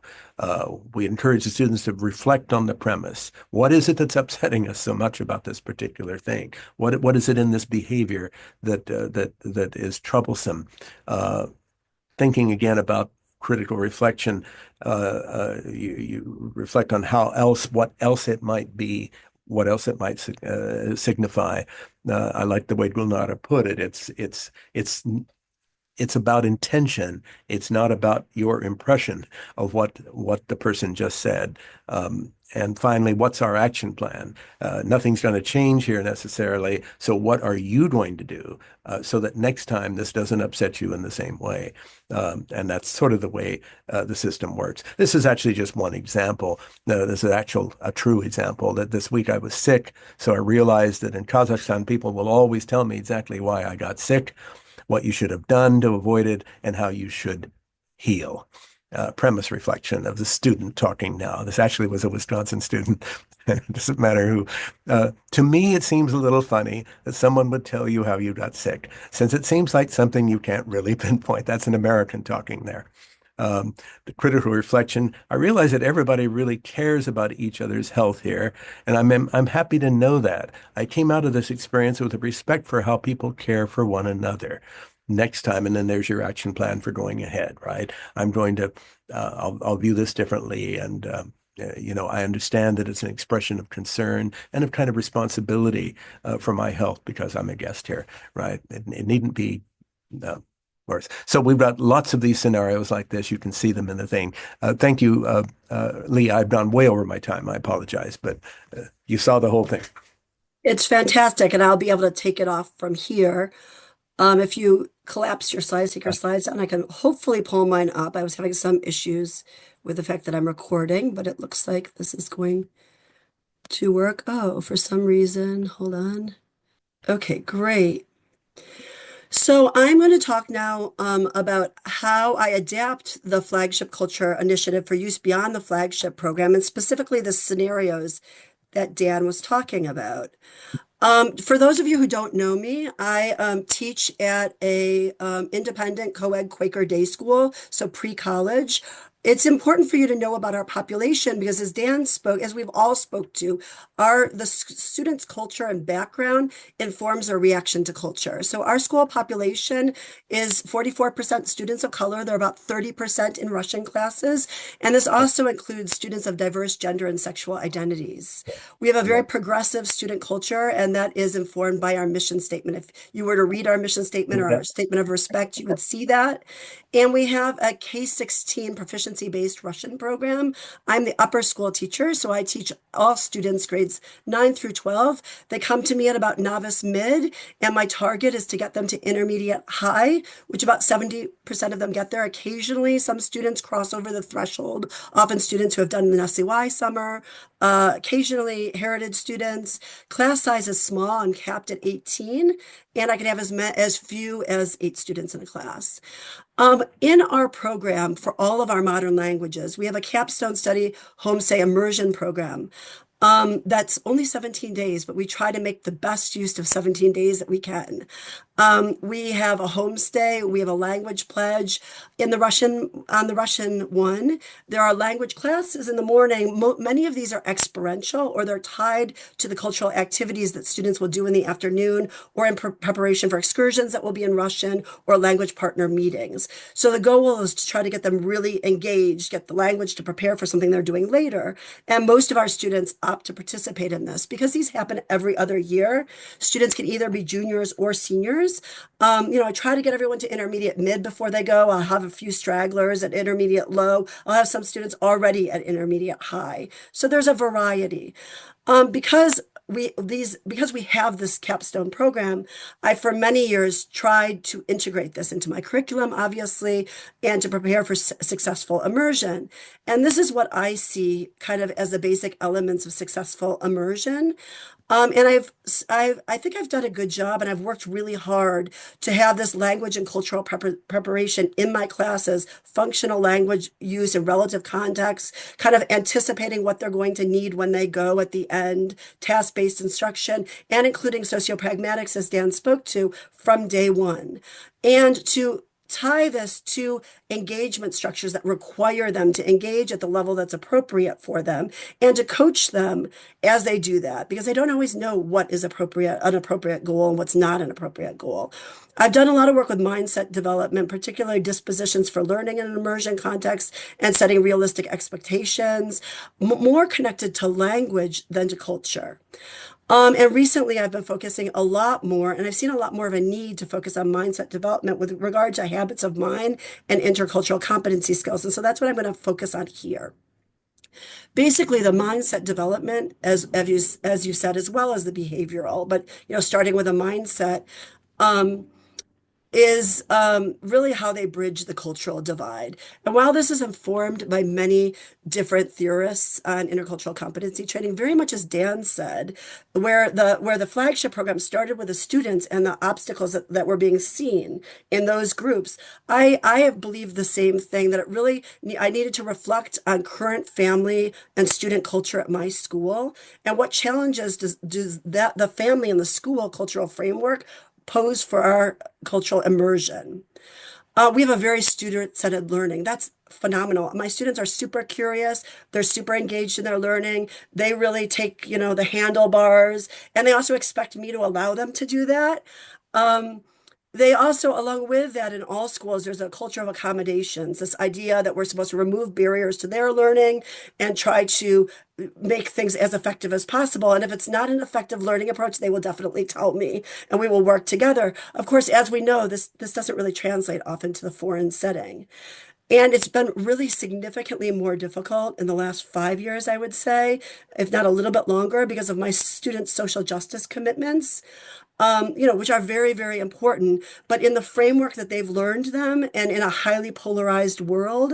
We encourage the students to reflect on the premise. What is it that's upsetting us so much about this particular thing? What is it in this behavior that is troublesome? Thinking again about critical reflection, you reflect on what else it might be, what else it might signify. I like the way Gulnara put it. It's about intention. It's not about your impression of what the person just said. And finally, what's our action plan? Nothing's going to change here necessarily. So what are you going to do so that next time this doesn't upset you in the same way? And that's sort of the way the system works. This is actually just one example. This is a true example that this week I was sick. So I realized that in Kazakhstan, people will always tell me exactly why I got sick, what you should have done to avoid it, and how you should heal. Premise reflection of the student talking now. This actually was a Wisconsin student. It doesn't matter who. To me, it seems a little funny that someone would tell you how you got sick, since it seems like something you can't really pinpoint. That's an American talking there. The critical reflection. I realize that everybody really cares about each other's health here, and I'm happy to know that. I came out of this experience with a respect for how people care for one another. Next time, and then there's your action plan for going ahead, right? I'm going to, I'll view this differently, and I understand that it's an expression of concern and of kind of responsibility for my health because I'm a guest here, right? It needn't be worse. So we've got lots of these scenarios like this. You can see them in the thing. Thank you, Lee. I've gone way over my time. I apologize, but you saw the whole thing. It's fantastic, and I'll be able to take it off from here. If you collapse your slides, take your slides down, I can hopefully pull mine up. I was having some issues with the fact that I'm recording, but it looks like this is going to work. Oh, for some reason, hold on. Okay, great. So I'm going to talk now about how I adapt the Flagship Culture Initiative for use beyond the Flagship program, and specifically the scenarios that Dan was talking about. For those of you who don't know me, I teach at a independent co-ed Quaker day school, so pre-college. It's important for you to know about our population because as Dan spoke, as we've all spoke to, the students' culture and background informs our reaction to culture. So our school population is 44% students of color. They're about 30% in Russian classes. And this also includes students of diverse gender and sexual identities. We have a very progressive student culture, and that is informed by our mission statement. If you were to read our mission statement or our statement of respect, you would see that. And we have a K-16 proficiency-based Russian program. I'm the upper school teacher, so I teach all students grades 9 through 12. They come to me at about novice mid, and my target is to get them to intermediate high, which about 70% of them get there. Occasionally, some students cross over the threshold, often students who have done an SEY summer, occasionally heritage students. Class size is small. I'm capped at 18, and I can have as few as 8 students in a class. In our program for all of our modern languages, we have a capstone study homestay immersion program. That's only 17 days, but we try to make the best use of 17 days that we can. We have a homestay, we have a language pledge. On the Russian one, there are language classes in the morning. Many of these are experiential or they're tied to the cultural activities that students will do in the afternoon or in preparation for excursions that will be in Russian or language partner meetings. So the goal is to try to get them really engaged, get the language to prepare for something they're doing later. And most of our students opt to participate in this because these happen every other year. Students can either be juniors or seniors. I try to get everyone to intermediate mid before they go. I'll have a few stragglers at intermediate low. I'll have some students already at intermediate high. So there's a variety. Because we have this capstone program, I for many years tried to integrate this into my curriculum, obviously, and to prepare for successful immersion. And this is what I see kind of as the basic elements of successful immersion. And I think I've done a good job, and I've worked really hard to have this language and cultural preparation in my classes, functional language use in relative context, kind of anticipating what they're going to need when they go at the end, task-based instruction, and including sociopragmatics, as Dan spoke to, from day one. And to tie this to engagement structures that require them to engage at the level that's appropriate for them and to coach them as they do that because they don't always know what is an appropriate goal and what's not an appropriate goal. I've done a lot of work with mindset development, particularly dispositions for learning in an immersion context and setting realistic expectations, more connected to language than to culture. And recently I've been focusing a lot more, and I've seen a lot more of a need to focus on mindset development with regard to habits of mind and intercultural competency skills. And so that's what I'm going to focus on here. Basically, the mindset development, as you said, as well as the behavioral, but starting with a mindset, is really how they bridge the cultural divide. And while this is informed by many different theorists on intercultural competency training, very much as Dan said, where the flagship program started with the students and the obstacles that were being seen in those groups, I have believed the same thing, that I needed to reflect on current family and student culture at my school and what challenges does that the family and the school cultural framework pose for our cultural immersion. We have a very student-centered learning. That's phenomenal. My students are super curious. They're super engaged in their learning. They really take, the handlebars, and they also expect me to allow them to do that. They also, along with that, in all schools, there's a culture of accommodations, this idea that we're supposed to remove barriers to their learning and try to make things as effective as possible. And if it's not an effective learning approach, they will definitely tell me, and we will work together. Of course, as we know, this doesn't really translate often to the foreign setting. And it's been really significantly more difficult in the last 5 years, I would say, if not a little bit longer, because of my students' social justice commitments. Which are very, very important. But in the framework that they've learned them and in a highly polarized world,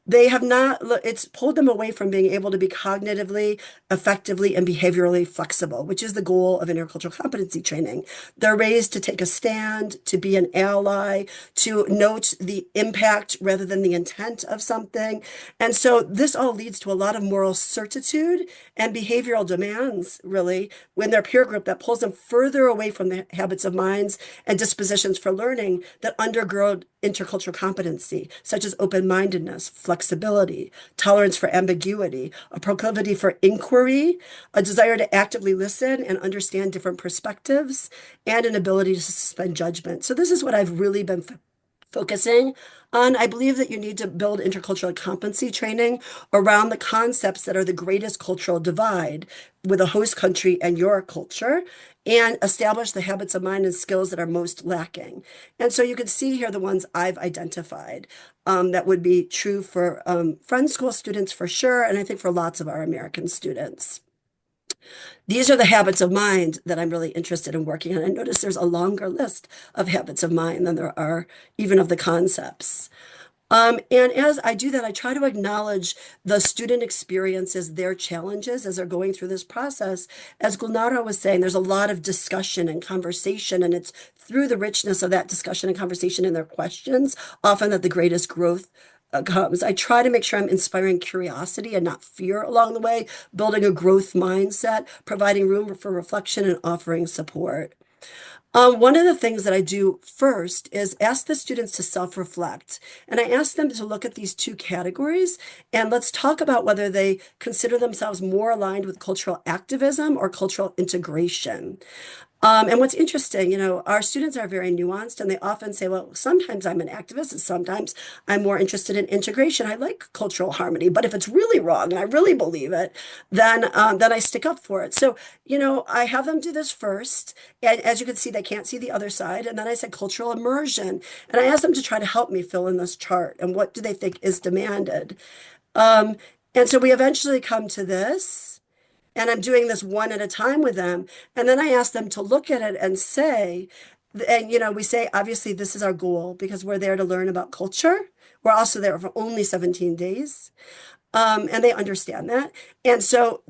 it's pulled them away from being able to be cognitively, effectively, and behaviorally flexible, which is the goal of intercultural competency training. They're raised to take a stand, to be an ally, to note the impact rather than the intent of something. And so this all leads to a lot of moral certitude and behavioral demands, really, when their peer group that pulls them further away from the habits of minds and dispositions for learning that undergird intercultural competency, such as open-mindedness, flexibility, tolerance for ambiguity, a proclivity for inquiry, a desire to actively listen and understand different perspectives, and an ability to suspend judgment. So this is what I've really been focusing on. I believe that you need to build intercultural competency training around the concepts that are the greatest cultural divide with a host country and your culture, and establish the habits of mind and skills that are most lacking. And so you can see here the ones I've identified that would be true for Friend School students for sure, and I think for lots of our American students. These are the habits of mind that I'm really interested in working on. I notice there's a longer list of habits of mind than there are even of the concepts. And as I do that, I try to acknowledge the student experiences, their challenges as they're going through this process. As Gulnara was saying, there's a lot of discussion and conversation, and it's through the richness of that discussion and conversation and their questions, often that the greatest growth comes, I try to make sure I'm inspiring curiosity and not fear along the way, building a growth mindset, providing room for reflection, and offering support. One of the things that I do first is ask the students to self-reflect. And I ask them to look at these two categories and let's talk about whether they consider themselves more aligned with cultural activism or cultural integration. And what's interesting, our students are very nuanced and they often say, well, sometimes I'm an activist and sometimes I'm more interested in integration. I like cultural harmony, but if it's really wrong and I really believe it, then I stick up for it. So, I have them do this first. And as you can see, they can't see the other side. And then I said cultural immersion. And I asked them to try to help me fill in this chart and what do they think is demanded. Um, and so we eventually come to this. And I'm doing this one at a time with them. And then I ask them to look at it and say, and we say, obviously, this is our goal because we're there to learn about culture. We're also there for only 17 days. And they understand that. And so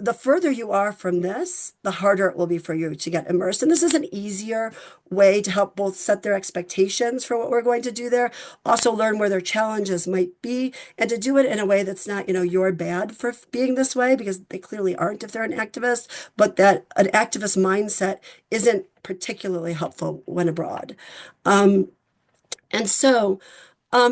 the further you are from this, the harder it will be for you to get immersed. And this is an easier way to help both set their expectations for what we're going to do there, also learn where their challenges might be, and to do it in a way that's not, you're bad for being this way, because they clearly aren't if they're an activist, but that an activist mindset isn't particularly helpful when abroad. And so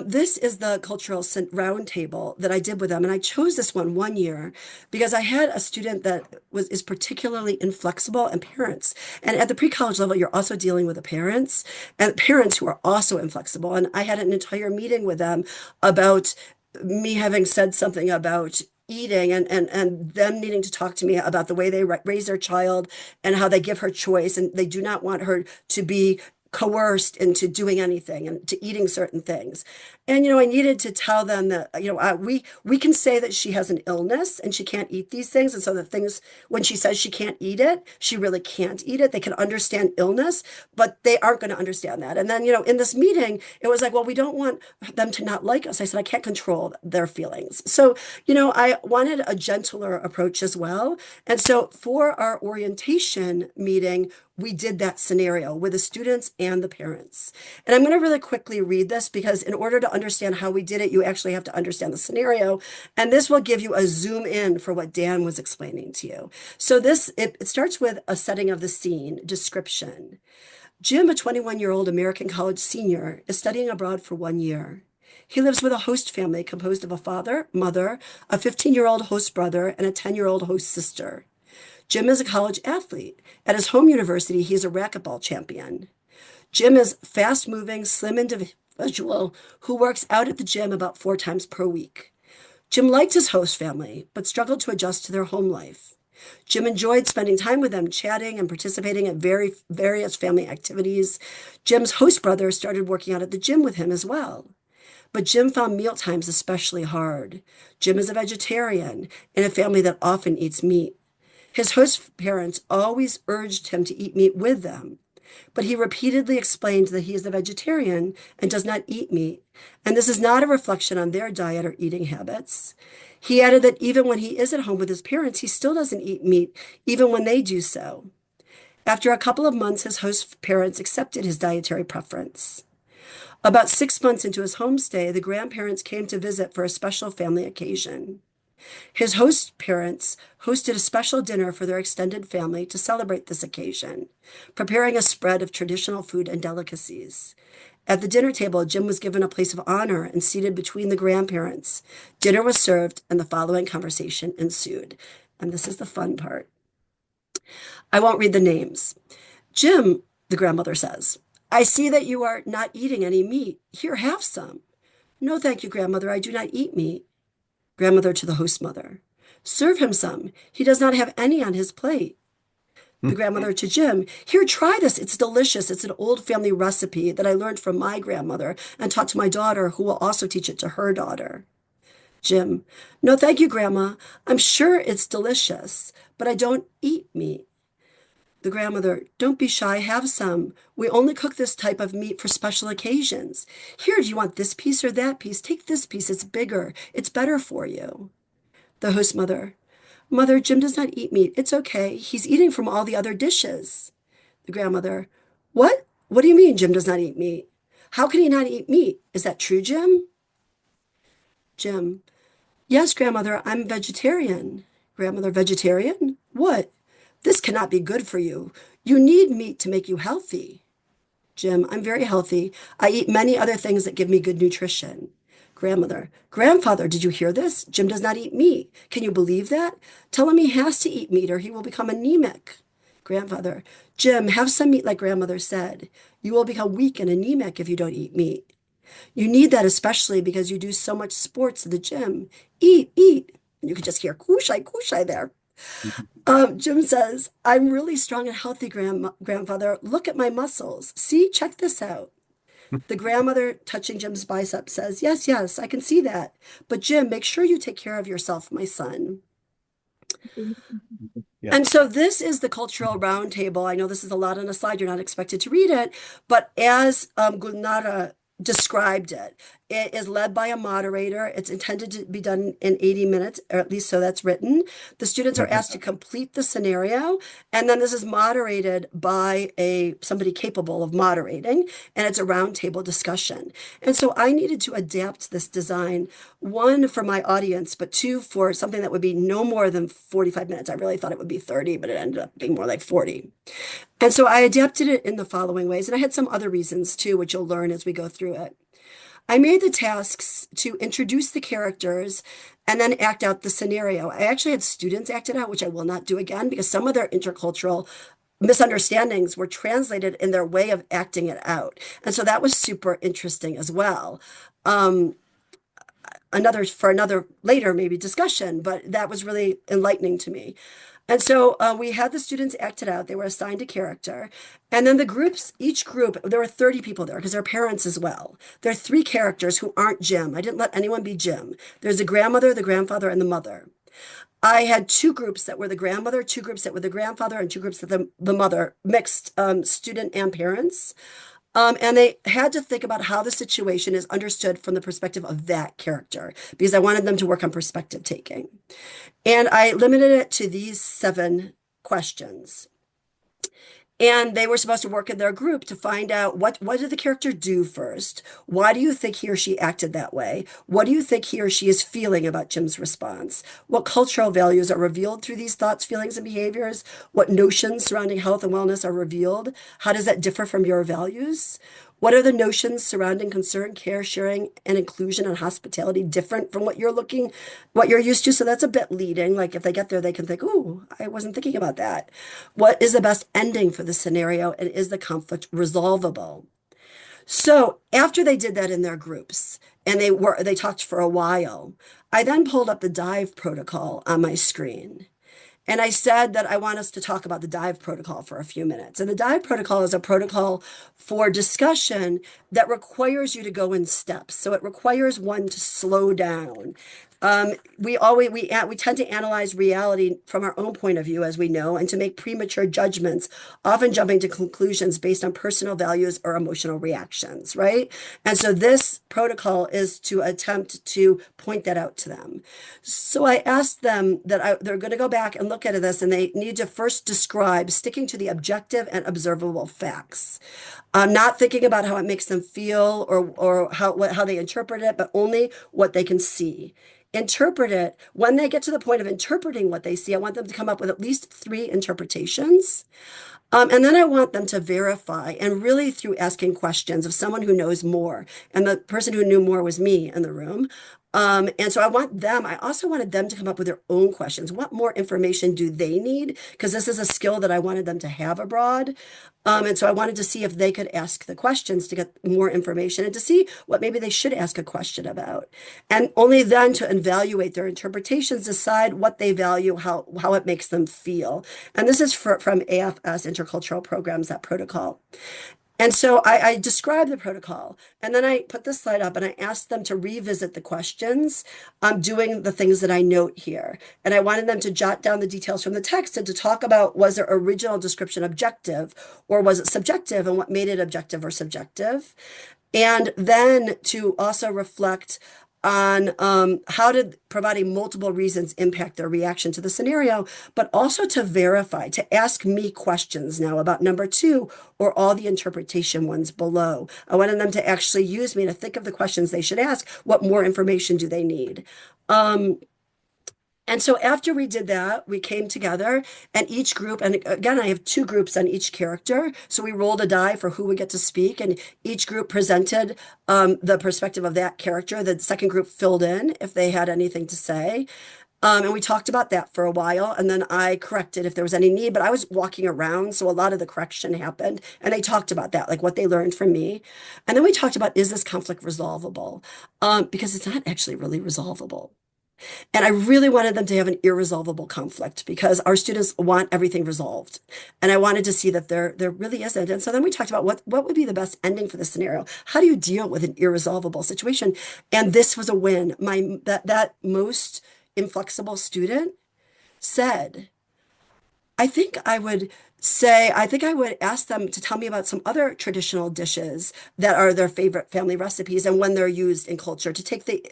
this is the cultural roundtable that I did with them. And I chose this one year because I had a student that is particularly inflexible and parents. And at the pre-college level, you're also dealing with the parents and parents who are also inflexible. And I had an entire meeting with them about me having said something about eating and them needing to talk to me about the way they raise their child and how they give her choice. And they do not want her to be coerced into doing anything and to eating certain things. And I needed to tell them that we can say that she has an illness and she can't eat these things, and so the things when she says she can't eat it, she really can't eat it. They can understand illness, but they aren't going to understand that. And then in this meeting, it was like, well, we don't want them to not like us. I said I can't control their feelings, so I wanted a gentler approach as well. And so for our orientation meeting, we did that scenario with the students and the parents. And I'm going to really quickly read this because in order to understand how we did it, you actually have to understand the scenario. And this will give you a zoom in for what Dan was explaining to you. So it starts with a setting of the scene, description. Jim, a 21-year-old American college senior, is studying abroad for 1 year. He lives with a host family composed of a father, mother, a 15-year-old host brother, and a 10-year-old host sister. Jim is a college athlete. At his home university, he is a racquetball champion. Jim is fast-moving, slim individual who works out at the gym about 4 times per week. Jim liked his host family, but struggled to adjust to their home life. Jim enjoyed spending time with them, chatting and participating at various family activities. Jim's host brother started working out at the gym with him as well. But Jim found meal times especially hard. Jim is a vegetarian in a family that often eats meat. His host parents always urged him to eat meat with them, but he repeatedly explained that he is a vegetarian and does not eat meat, and this is not a reflection on their diet or eating habits. He added that even when he is at home with his parents, he still doesn't eat meat, even when they do so. After a couple of months, his host parents accepted his dietary preference. About 6 months into his homestay, the grandparents came to visit for a special family occasion. His host parents hosted a special dinner for their extended family to celebrate this occasion, preparing a spread of traditional food and delicacies. At the dinner table, Jim was given a place of honor and seated between the grandparents. Dinner was served, and the following conversation ensued. And this is the fun part. I won't read the names. Jim, the grandmother says, I see that you are not eating any meat. Here, have some. No, thank you, grandmother. I do not eat meat. Grandmother to the host mother. Serve him some. He does not have any on his plate. The grandmother to Jim. Here, try this. It's delicious. It's an old family recipe that I learned from my grandmother and taught to my daughter, who will also teach it to her daughter. Jim. No, thank you, Grandma. I'm sure it's delicious, but I don't eat meat. The grandmother. Don't be shy. Have some. We only cook this type of meat for special occasions. Here, do you want this piece or that piece? Take this piece. It's bigger. It's better for you. The host mother. Mother, Jim does not eat meat. It's okay. He's eating from all the other dishes. The grandmother. What? What do you mean Jim does not eat meat? How can he not eat meat? Is that true, Jim? Jim, yes, grandmother, I'm vegetarian. Grandmother, vegetarian? What? This cannot be good for you. You need meat to make you healthy. Jim, I'm very healthy. I eat many other things that give me good nutrition. Grandmother, grandfather, did you hear this? Jim does not eat meat. Can you believe that? Tell him he has to eat meat or he will become anemic. Grandfather, Jim, have some meat like grandmother said. You will become weak and anemic if you don't eat meat. You need that especially because you do so much sports at the gym. Eat, eat. And you can just hear kushai there. Jim says, I'm really strong and healthy, grandfather. Look at my muscles. See, check this out. The grandmother, touching Jim's bicep, says, yes, yes, I can see that. But Jim, make sure you take care of yourself, my son. Yeah. And so this is the cultural roundtable. I know this is a lot on a slide. You're not expected to read it, but as Gulnara described it, it is led by a moderator. It's intended to be done in 80 minutes, or at least so that's written. The students are asked to complete the scenario, and then this is moderated by somebody capable of moderating, and it's a roundtable discussion. And so I needed to adapt this design, one for my audience, but two for something that would be no more than 45 minutes. I really thought it would be 30, but it ended up being more like 40. And so I adapted it in the following ways. And I had some other reasons too, which you'll learn as we go through it. I made the tasks to introduce the characters and then act out the scenario. I actually had students act it out, which I will not do again because some of their intercultural misunderstandings were translated in their way of acting it out. And so that was super interesting as well. Another later maybe discussion, but that was really enlightening to me. And so we had the students act it out. They were assigned a character. And then the groups, each group, there were 30 people there because they're parents as well. There are three characters who aren't Jim. I didn't let anyone be Jim. There's the grandmother, the grandfather, and the mother. I had two groups that were the grandmother, two groups that were the grandfather, and two groups that the mother, mixed student and parents. And they had to think about how the situation is understood from the perspective of that character because I wanted them to work on perspective taking. And I limited it to these 7 questions. And they were supposed to work in their group to find out what did the character do first? Why do you think he or she acted that way? What do you think he or she is feeling about Jim's response? What cultural values are revealed through these thoughts, feelings, and behaviors? What notions surrounding health and wellness are revealed? How does that differ from your values? What are the notions surrounding concern, care, sharing, and inclusion and hospitality different from what you're used to? So that's a bit leading. Like if they get there, they can think, "Ooh, I wasn't thinking about that." What is the best ending for the scenario, and is the conflict resolvable? So after they did that in their groups, and they talked for a while, I then pulled up the dive protocol on my screen. And I said that I want us to talk about the dive protocol for a few minutes. And the dive protocol is a protocol for discussion that requires you to go in steps. So it requires one to slow down. We tend to analyze reality from our own point of view, as we know, and to make premature judgments, often jumping to conclusions based on personal values or emotional reactions, right? And so this protocol is to attempt to point that out to them. So I asked them that they're going to go back and look at this, and they need to first describe, sticking to the objective and observable facts. Not thinking about how it makes them feel or how they interpret it, but only what they can see. Interpret it. When they get to the point of interpreting what they see, I want them to come up with at least 3 interpretations. And then I want them to verify, and really through asking questions of someone who knows more. And the person who knew more was me in the room. And so I also wanted them to come up with their own questions. What more information do they need? Because this is a skill that I wanted them to have abroad. And so I wanted to see if they could ask the questions to get more information and to see what maybe they should ask a question about. And only then to evaluate their interpretations, decide what they value, how it makes them feel. And this is from AFS Intercultural Programs, that protocol. And so I described the protocol, and then I put this slide up and I asked them to revisit the questions, doing the things that I note here. And I wanted them to jot down the details from the text and to talk about, was their original description objective or was it subjective, and what made it objective or subjective? And then to also reflect on how did providing multiple reasons impact their reaction to the scenario, but also to verify, to ask me questions now about number two or all the interpretation ones below. I wanted them to actually use me to think of the questions they should ask. What more information do they need? Um, and so after we did that, we came together and each group, and again, I have two groups on each character. So we rolled a die for who would get to speak, and each group presented the perspective of that character. The second group filled in if they had anything to say. And we talked about that for a while, and then I corrected if there was any need, but I was walking around, so a lot of the correction happened, and they talked about that, like what they learned from me. And then we talked about, is this conflict resolvable? Because it's not actually really resolvable. And I really wanted them to have an irresolvable conflict because our students want everything resolved. And I wanted to see that there really isn't. And so then we talked about what would be the best ending for the scenario. How do you deal with an irresolvable situation? And this was a win. That most inflexible student said, I think I would ask them to tell me about some other traditional dishes that are their favorite family recipes and when they're used in culture to take the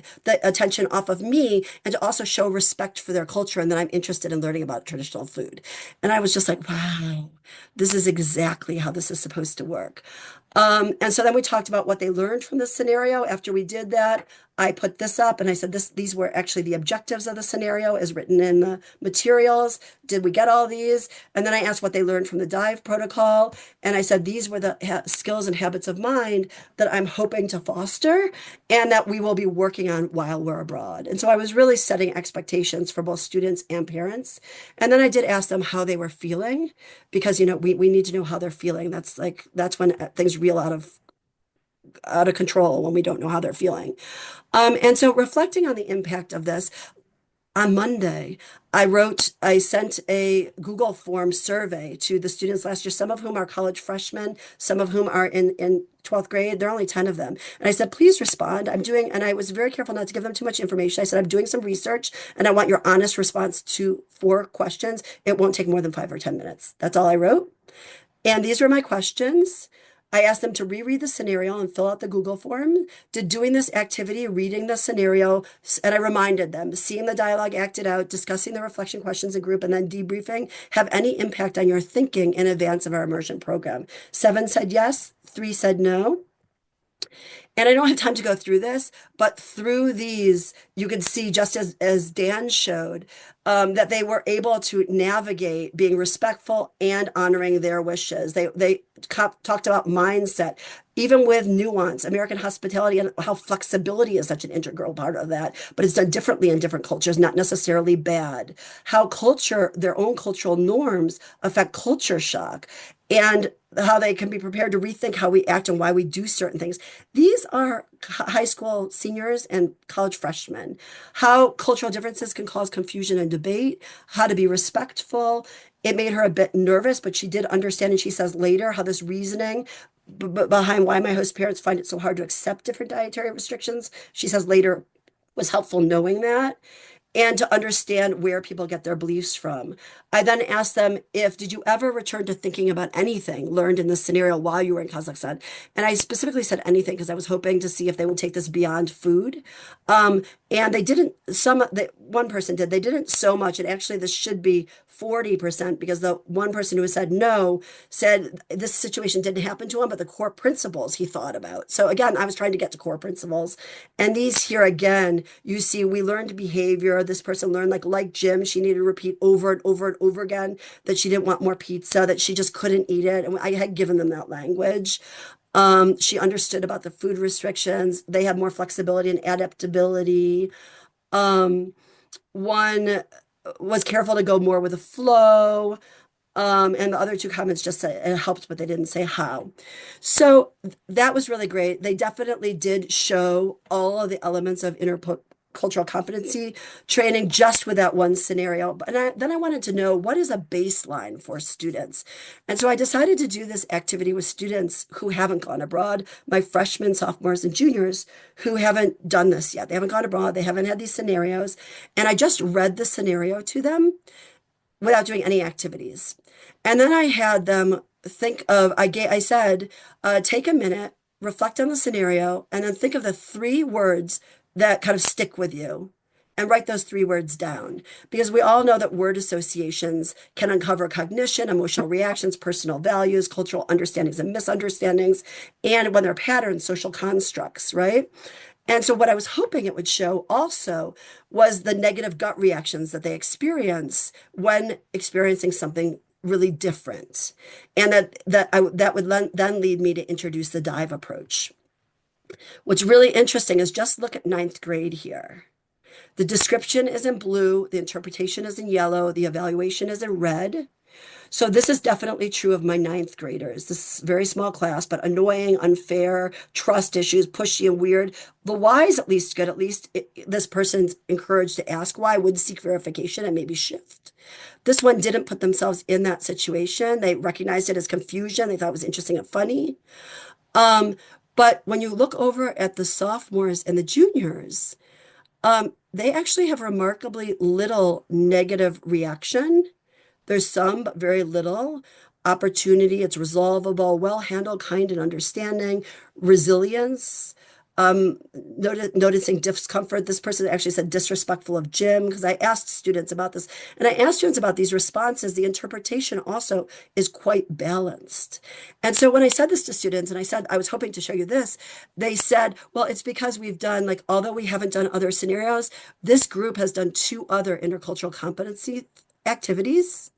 attention off of me and to also show respect for their culture and that I'm interested in learning about traditional food. And I was just like, wow, this is exactly how this is supposed to work. And so then we talked about what they learned from this scenario. After we did that, I put this up and I said these were actually the objectives of the scenario as written in the materials. Did we get all these? And then I asked what they learned from the dive protocol. And I said these were the skills and habits of mind that I'm hoping to foster and that we will be working on while we're abroad. And so I was really setting expectations for both students and parents. And then I did ask them how they were feeling because, we need to know how they're feeling. That's when things reel out of control when we don't know how they're feeling. And so reflecting on the impact of this, on Monday, I sent a Google Form survey to the students last year, some of whom are college freshmen, some of whom are in 12th grade. There are only 10 of them. And I said, please respond. And I was very careful not to give them too much information. I said, I'm doing some research and I want your honest response to 4 questions. It won't take more than 5 or 10 minutes. That's all I wrote. And these were my questions. I asked them to reread the scenario and fill out the Google form. Did doing this activity, reading the scenario, and I reminded them, seeing the dialogue acted out, discussing the reflection questions in group, and then debriefing, have any impact on your thinking in advance of our immersion program? 7 said yes, 3 said no. And I don't have time to go through this, but through these, you could see, just as Dan showed, that they were able to navigate being respectful and honoring their wishes. They talked about mindset, even with nuance, American hospitality, and how flexibility is such an integral part of that, but it's done differently in different cultures, not necessarily bad. How culture, their own cultural norms affect culture shock, and how they can be prepared to rethink how we act and why we do certain things. These are high school seniors and college freshmen. How cultural differences can cause confusion and debate, how to be respectful. It made her a bit nervous, but she did understand, and she says later how this reasoning behind why my host parents find it so hard to accept different dietary restrictions, she says later was helpful knowing that and to understand where people get their beliefs from. I then asked them did you ever return to thinking about anything learned in this scenario while you were in Kazakhstan? And I specifically said anything because I was hoping to see if they would take this beyond food. And they didn't, one person did, they didn't so much. And actually this should be 40% because the one person who said no said this situation didn't happen to him, but the core principles he thought about. So again, I was trying to get to core principles. And these here again, you see, we learned behavior. This person learned like Jim, she needed to repeat over and over and over again that she didn't want more pizza, that she just couldn't eat it. And I had given them that language. She understood about the food restrictions. They had more flexibility and adaptability. One was careful to go more with the flow. And the other 2 comments just said it helped, but they didn't say how. So that was really great. They definitely did show all of the elements of intercultural competency training just with that one scenario. Then I wanted to know, what is a baseline for students? And so I decided to do this activity with students who haven't gone abroad, my freshmen, sophomores, and juniors who haven't done this yet. They haven't gone abroad. They haven't had these scenarios. And I just read the scenario to them without doing any activities. And then I had them I said, take a minute, reflect on the scenario, and then think of the 3 words that kind of stick with you. And write those 3 words down because we all know that word associations can uncover cognition, emotional reactions, personal values, cultural understandings and misunderstandings, and when they're patterns, social constructs, right? And so, what I was hoping it would show also was the negative gut reactions that they experience when experiencing something really different, and that would then lead me to introduce the dive approach. What's really interesting is just look at ninth grade here. The description is in blue, the interpretation is in yellow, the evaluation is in red. So this is definitely true of my ninth graders. This is a very small class, but annoying, unfair, trust issues, pushy and weird. The why is at least good. At least this person's encouraged to ask why, would seek verification and maybe shift. This one didn't put themselves in that situation. They recognized it as confusion. They thought it was interesting and funny. Um, but when you look over at the sophomores and the juniors, they actually have remarkably little negative reaction. There's some, but very little. Opportunity, it's resolvable, well handled, kind and understanding, resilience, noticing discomfort. This person actually said disrespectful of Jim because I asked students about this. And I asked students about these responses. The interpretation also is quite balanced. And so when I said this to students and I said, I was hoping to show you this, they said, well, it's because we've done, like, although we haven't done other scenarios, this group has done 2 other intercultural competency activities.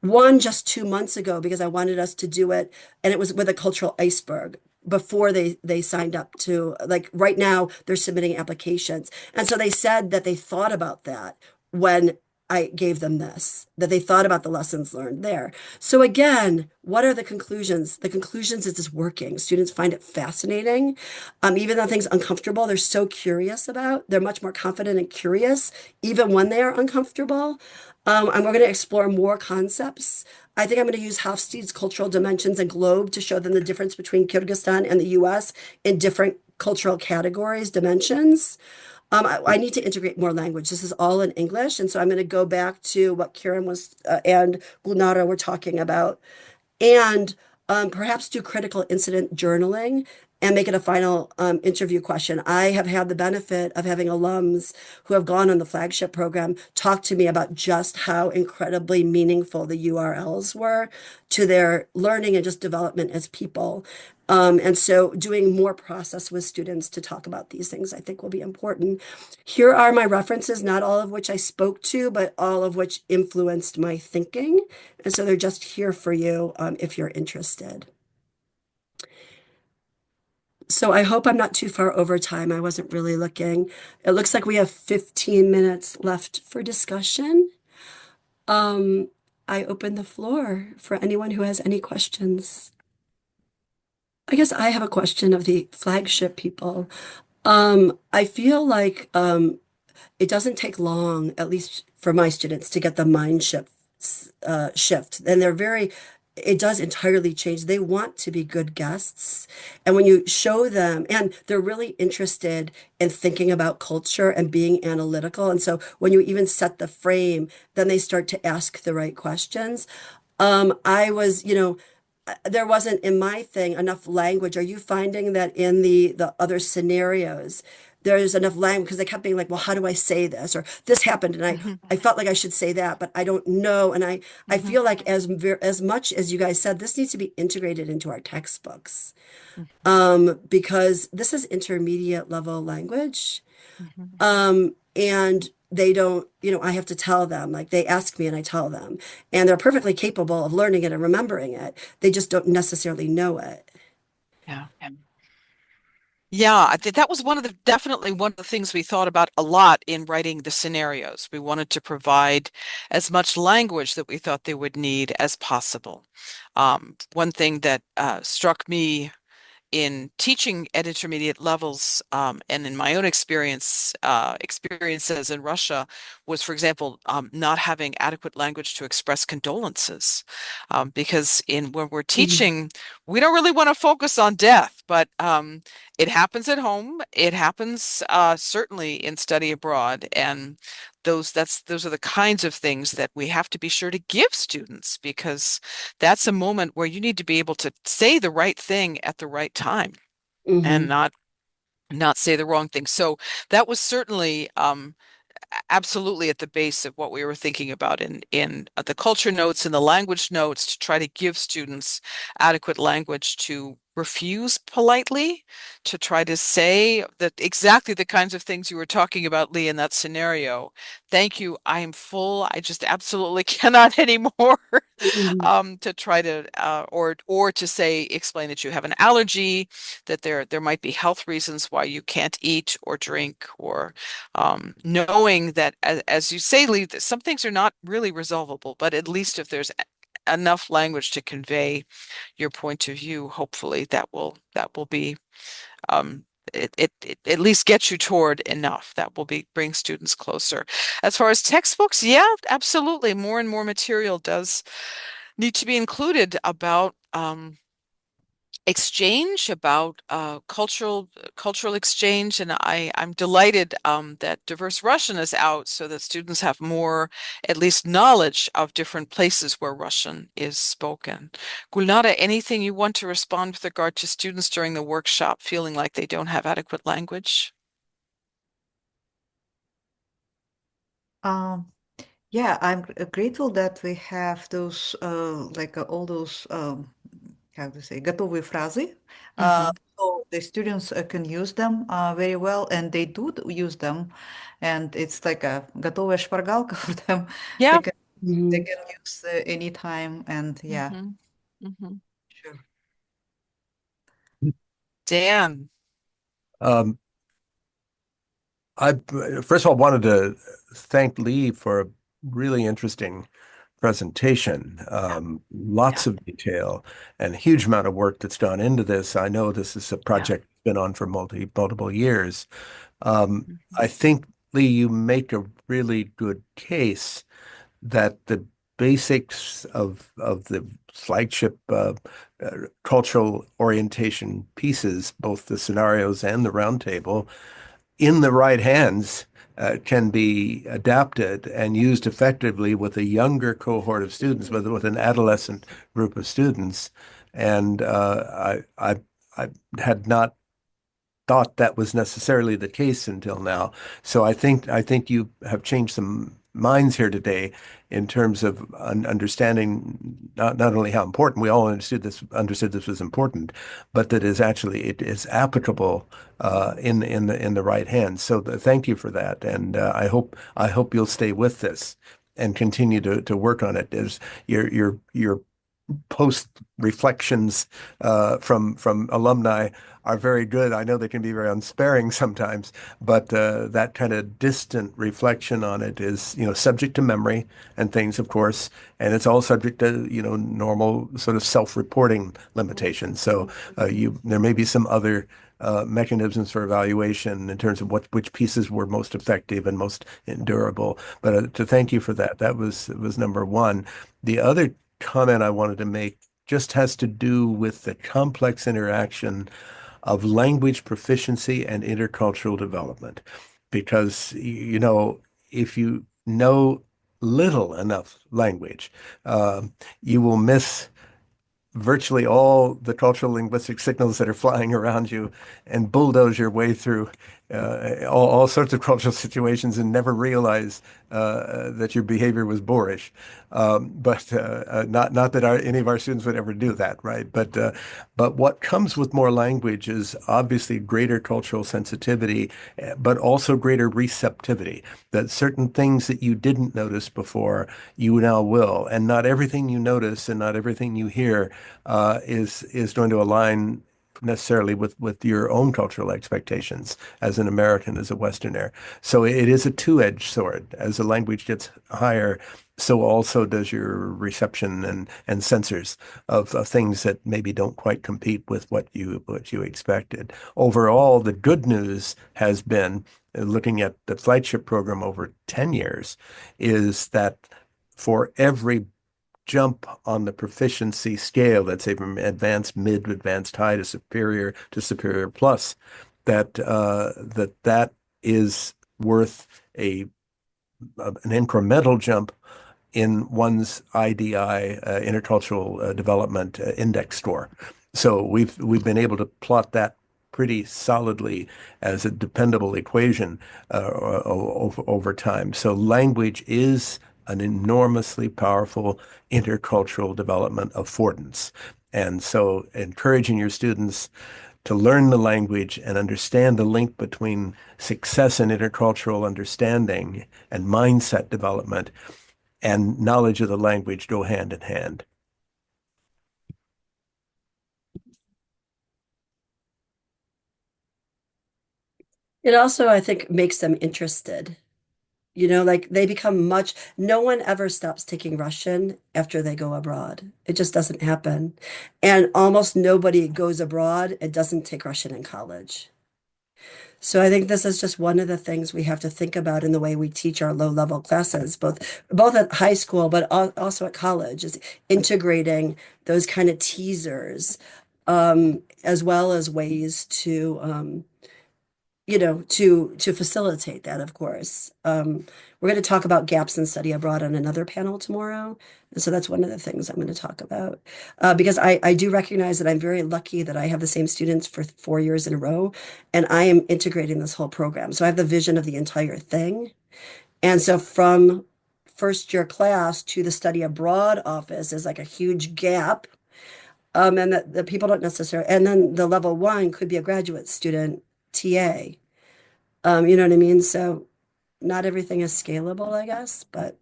One just 2 months ago because I wanted us to do it, and it was with a cultural iceberg before they signed up to, like, right now they're submitting applications. And so they said that they thought about that when I gave them this, that they thought about the lessons learned there. So again, what are the conclusions? The conclusions is it's working. Students find it fascinating. Even though things uncomfortable, they're so curious about. They're much more confident and curious, even when they are uncomfortable. And we're going to explore more concepts. I think I'm going to use Hofstede's cultural dimensions and globe to show them the difference between Kyrgyzstan and the US in different cultural categories, dimensions. I need to integrate more language. This is all in English. And so I'm going to go back to what Kieran was and Gulnara were talking about and perhaps do critical incident journaling and make it a final interview question. I have had the benefit of having alums who have gone on the flagship program talk to me about just how incredibly meaningful the URLs were to their learning and just development as people. And so doing more process with students to talk about these things, I think will be important. Here are my references, not all of which I spoke to, but all of which influenced my thinking. And so they're just here for you if you're interested. So I hope I'm not too far over time. I wasn't really looking. It looks like we have 15 minutes left for discussion. Um, I open the floor for anyone who has any questions. I guess I have a question of the flagship people. I feel like it doesn't take long, at least for my students, to get the mind shift. And it does entirely change. They want to be good guests. And when you show them, and they're really interested in thinking about culture and being analytical. And so when you even set the frame, then they start to ask the right questions. I was, there wasn't in my thing enough language. Are you finding that in the other scenarios, there's enough language because they kept being like, well, how do I say this? Or this happened and I felt like I should say that, but I don't know. And I feel like as much as you guys said, this needs to be integrated into our textbooks. Because this is intermediate level language. And they don't, I have to tell them, like they ask me and I tell them, and they're perfectly capable of learning it and remembering it. They just don't necessarily know it. Yeah. Yeah, I think that was definitely one of the things we thought about a lot in writing the scenarios. We wanted to provide as much language that we thought they would need as possible. One thing that struck me in teaching at intermediate levels, and in my own experiences in Russia was, for example, not having adequate language to express condolences. Because when we're Mhm. teaching, we don't really want to focus on death, but it happens at home. It happens certainly in study abroad, and those are the kinds of things that we have to be sure to give students because that's a moment where you need to be able to say the right thing at the right time and Mhm. not not say the wrong thing. So that was certainly absolutely at the base of what we were thinking about in the culture notes and the language notes, to try to give students adequate language to refuse politely, to try to say that exactly the kinds of things you were talking about, Lee, in that scenario. Thank you. I am full. I just absolutely cannot anymore. Mhm. To try to or to say, explain that you have an allergy, that there might be health reasons why you can't eat or drink, or knowing that, as you say, Lee, that some things are not really resolvable, but at least if there's enough language to convey your point of view, hopefully that will be it at least gets you toward enough that will be bring students closer. As far as textbooks, yeah, absolutely. More and more material does need to be included about exchange, about cultural exchange, and I'm delighted that Diverse Russian is out so that students have more, at least, knowledge of different places where Russian is spoken. Gulnara, anything you want to respond with regard to students during the workshop feeling like they don't have adequate language? Um, yeah, I'm grateful that we have those, all those, how to say, готовые фразы. Hmm. So the students can use them very well, and they do use them. And it's like a готовая шпаргалка for them. They Yeah. can they Mhm. can use anytime, and yeah, Hmm. Hmm. sure. Dan. Um, I first of all wanted to thank Lee for a really interesting presentation. Yeah. Yeah. Lots of detail and a huge amount of work that's gone into this. I know this is a Yeah. project that's been on for multiple years. I Hmm. think, Lee, you make a really good case that the basics of the flagship cultural orientation pieces, both the scenarios and the roundtable, in the right hands, can be adapted and used effectively with a younger cohort of students, with an adolescent group of students. And I had not thought that was necessarily the case until now. So I think you have changed some minds here today in terms of understanding not only how important we all understood this was important, but that is actually it is applicable in the right hands. So thank you for that, and I hope you'll stay with this and continue to work on it. As your post reflections from alumni are very good. I know they can be very unsparing sometimes, but that kind of distant reflection on it is, subject to memory and things, of course, and it's all subject to, normal sort of self-reporting limitations. So there may be some other mechanisms for evaluation in terms of which pieces were most effective and most durable. But to thank you for that, that was number one. The other comment I wanted to make just has to do with the complex interaction of language proficiency and intercultural development. Because, if you know little enough language, you will miss virtually all the cultural linguistic signals that are flying around you and bulldoze your way through all sorts of cultural situations and never realize that your behavior was boorish. But not that any of our students would ever do that, right? But what comes with more language is obviously greater cultural sensitivity, but also greater receptivity. That certain things that you didn't notice before, you now will, and not everything you notice and not everything you hear is going to align necessarily with your own cultural expectations as an American, as a Westerner. So it is a two-edged sword. As the language gets higher, so also does your reception and sensors of things that maybe don't quite compete with what you expected. Overall, the good news has been, looking at the flagship program over 10 years, is that for every jump on the proficiency scale, let's say from advanced mid to advanced high to superior plus, that is worth an incremental jump in one's IDI, intercultural development index score. So we've been able to plot that pretty solidly as a dependable equation over time. So language is an enormously powerful intercultural development affordance. And so encouraging your students to learn the language and understand the link between success in intercultural understanding and mindset development and knowledge of the language go hand in hand. It also, I think, makes them interested. Like they become no one ever stops taking Russian after they go abroad. It just doesn't happen. And almost nobody goes abroad and doesn't take Russian in college. So I think this is just one of the things we have to think about in the way we teach our low-level classes, both at high school, but also at college, is integrating those kind of teasers, as well as ways to facilitate that, of course. We're going to talk about gaps in study abroad on another panel tomorrow. And so that's one of the things I'm going to talk about. Because I do recognize that I'm very lucky that I have the same students for 4 years in a row, and I am integrating this whole program. So I have the vision of the entire thing. And so from first year class to the study abroad office is like a huge gap. And that the people don't necessarily, and then the level one could be a graduate student TA. You know what I mean? So not everything is scalable, I guess, but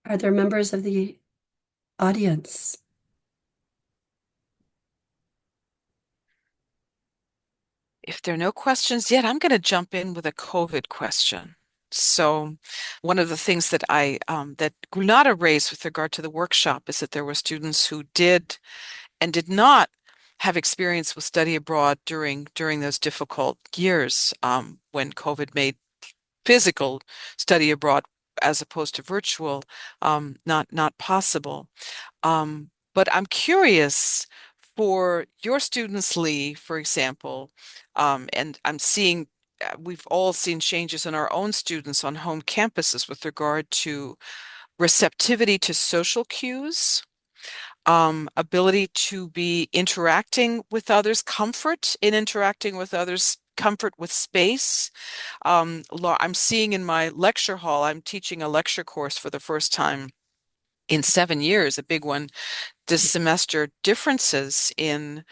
are there members of the audience? If there are no questions yet, I'm going to jump in with a COVID question. So, one of the things that that Gulnara raised with regard to the workshop is that there were students who did and did not have experience with study abroad during those difficult years when COVID made physical study abroad as opposed to virtual not possible. But I'm curious for your students, Lee, for example, and I'm seeing we've all seen changes in our own students on home campuses with regard to receptivity to social cues, ability to be interacting with others, comfort in interacting with others, comfort with space. I'm seeing in my lecture hall, I'm teaching a lecture course for the first time in 7 years, a big one this semester, differences in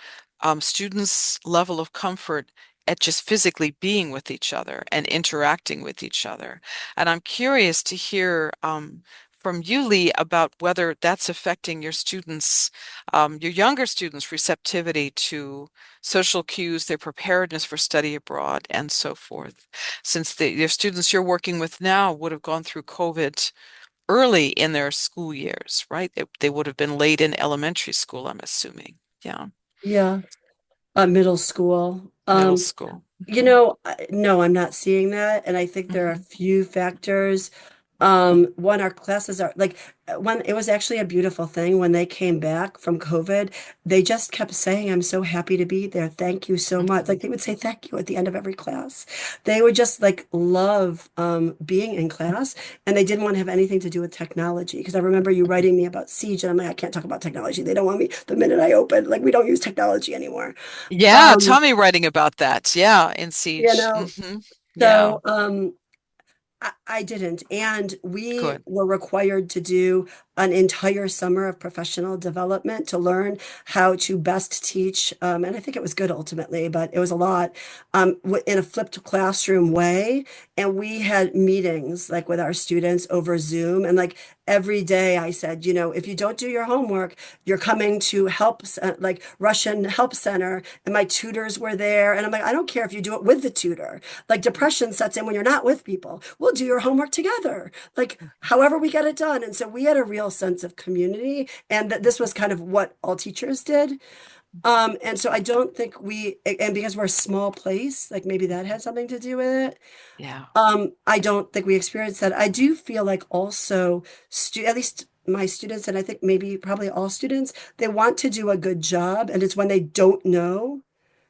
students' level of comfort at just physically being with each other and interacting with each other. And I'm curious to hear from you, Lee, about whether that's affecting your students, your younger students' receptivity to social cues, their preparedness for study abroad, and so forth. Since your students you're working with now would have gone through COVID early in their school years, right? They would have been late in elementary school, I'm assuming. Yeah, Yeah, middle school. middle school. No, I'm not seeing that. And I think there are a Mhm. few factors. One, our classes are like when it was actually a beautiful thing when they came back from COVID, they just kept saying, I'm so happy to be there. Thank you so much. Like Mhm. they would say thank you at the end of every class. They would just like love being in class, and they didn't want to have anything to do with technology. Because I remember you writing me about Siege, and I'm like, I can't talk about technology. They don't want me the minute I open, like we don't use technology anymore. Yeah, Um, Tommy writing about that. Yeah, in you Siege. know, Yeah, so I didn't. And we good. were required to do an entire summer of professional development to learn how to best teach. And I think it was good ultimately, but it was a lot in a flipped classroom way. And we had meetings like with our students over Zoom. And like every day I said, if you don't do your homework, you're coming to like Russian help center. And my tutors were there. And I'm like, I don't care if you do it with the tutor. Like depression sets in when you're not with people. We'll do your homework together, like however we get it done. And so we had a real sense of community, and that this was kind of what all teachers did. And so I don't think and because we're a small place, like maybe that had something to do with it. Yeah. I don't think we experienced that. I do feel like also at least my students, and I think maybe probably all students, they want to do a good job, and it's when they don't know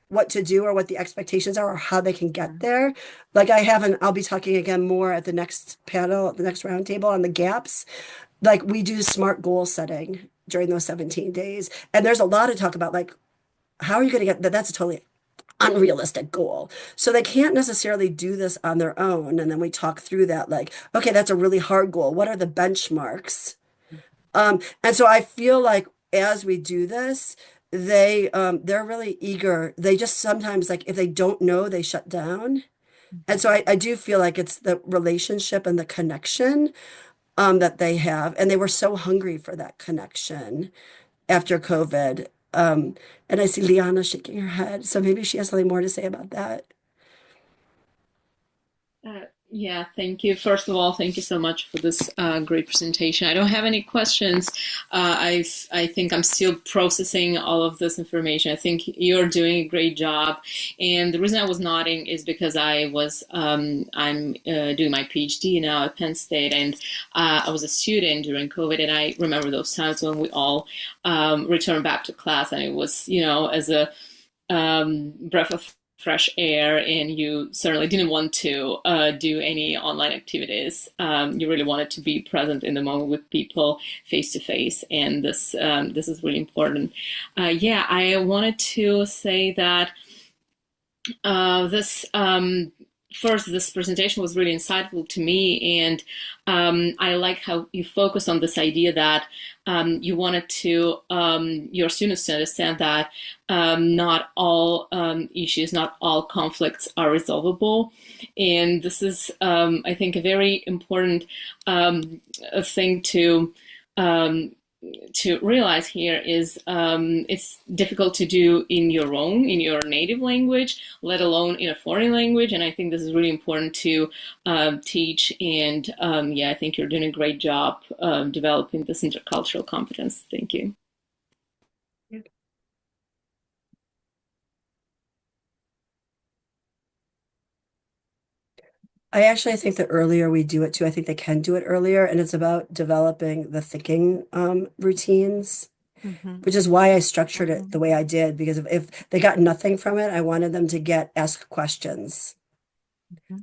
what to do or what the expectations are or how they can get Mhm. there. Like I'll be talking again more at the next panel, the next roundtable on the gaps. Like we do smart goal setting during those 17 days. And there's a lot of talk about like, how are you going to get that? That's a totally unrealistic goal. So they can't necessarily do this on their own. And then we talk through that, like, okay, that's a really hard goal. What are the benchmarks? And so I feel like as we do this, they're really eager. They just sometimes like if they don't know, they shut down. And so I do feel like it's the relationship and the connection that they have. And they were so hungry for that connection after COVID. And I see Liana shaking her head. So maybe she has something more to say about that. Yeah, thank you. First of all, thank you so much for this great presentation. I don't have any questions. I think I'm still processing all of this information. I think you're doing a great job. And the reason I was nodding is because I'm doing my PhD now at Penn State, and I was a student during COVID, and I remember those times when we all returned back to class, and it was, as a breath of fresh air, and you certainly didn't want to do any online activities. You really wanted to be present in the moment with people face to face, and this is really important. Yeah, I wanted to say that this first, this presentation was really insightful to me, and I like how you focus on this idea that you wanted to your students to understand that not all issues, not all conflicts are resolvable, and this is, I think, a very important thing to realize here is it's difficult to do in your native language, let alone in a foreign language. And I think this is really important to teach. And yeah, I think you're doing a great job developing this intercultural competence. Thank you. I actually think the earlier we do it too, I think they can do it earlier, and it's about developing the thinking routines, which is why I structured it the way I did, because if they got nothing from it, I wanted them to ask questions,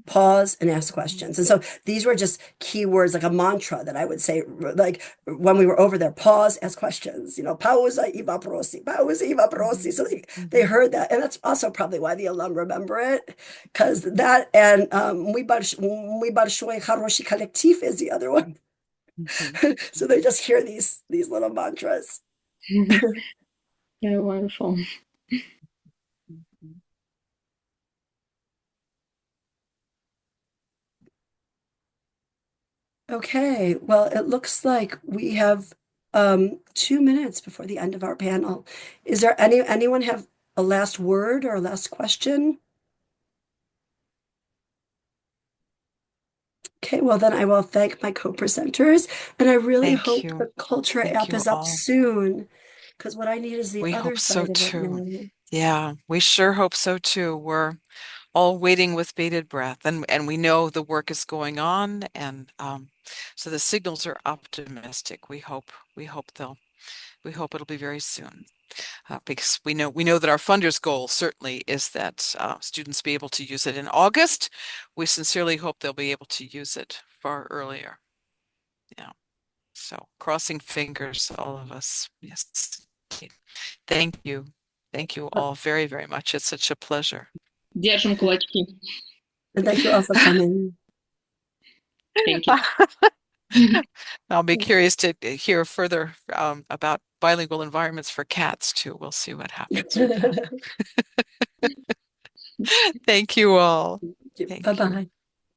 pause and ask questions. And so these were just keywords, like a mantra that I would say, like when we were over there, pause, ask questions, pauza i prosi, pauza i prosi. So they heard that. And that's also probably why the alum remember it, because that and muy большой хороший коллектив is the other one. So they just hear these little mantras. Yeah, wonderful. Okay, well, it looks like we have 2 minutes before the end of our panel. Is there anyone have a last word or a last question? Okay, well then I will thank my co-presenters, and I really Thank hope you. the Culture Thank app you is up all. soon, because what I need is the We other hope so side of it too. now. Yeah, we sure hope so too. We're all waiting with bated breath, and we know the work is going on, and so the signals are optimistic. We hope it'll be very soon, because we know that our funders' goal certainly is that students be able to use it in August. We sincerely hope they'll be able to use it far earlier. Yeah. So crossing fingers, all of us. Yes. Thank you. Thank you all very, very much. It's such a pleasure. Держим кулачки. And thank you all for coming. Thank you. I'll be curious to hear further about bilingual environments for cats too. We'll see what happens with that. Thank you all. Thank you. Bye-bye.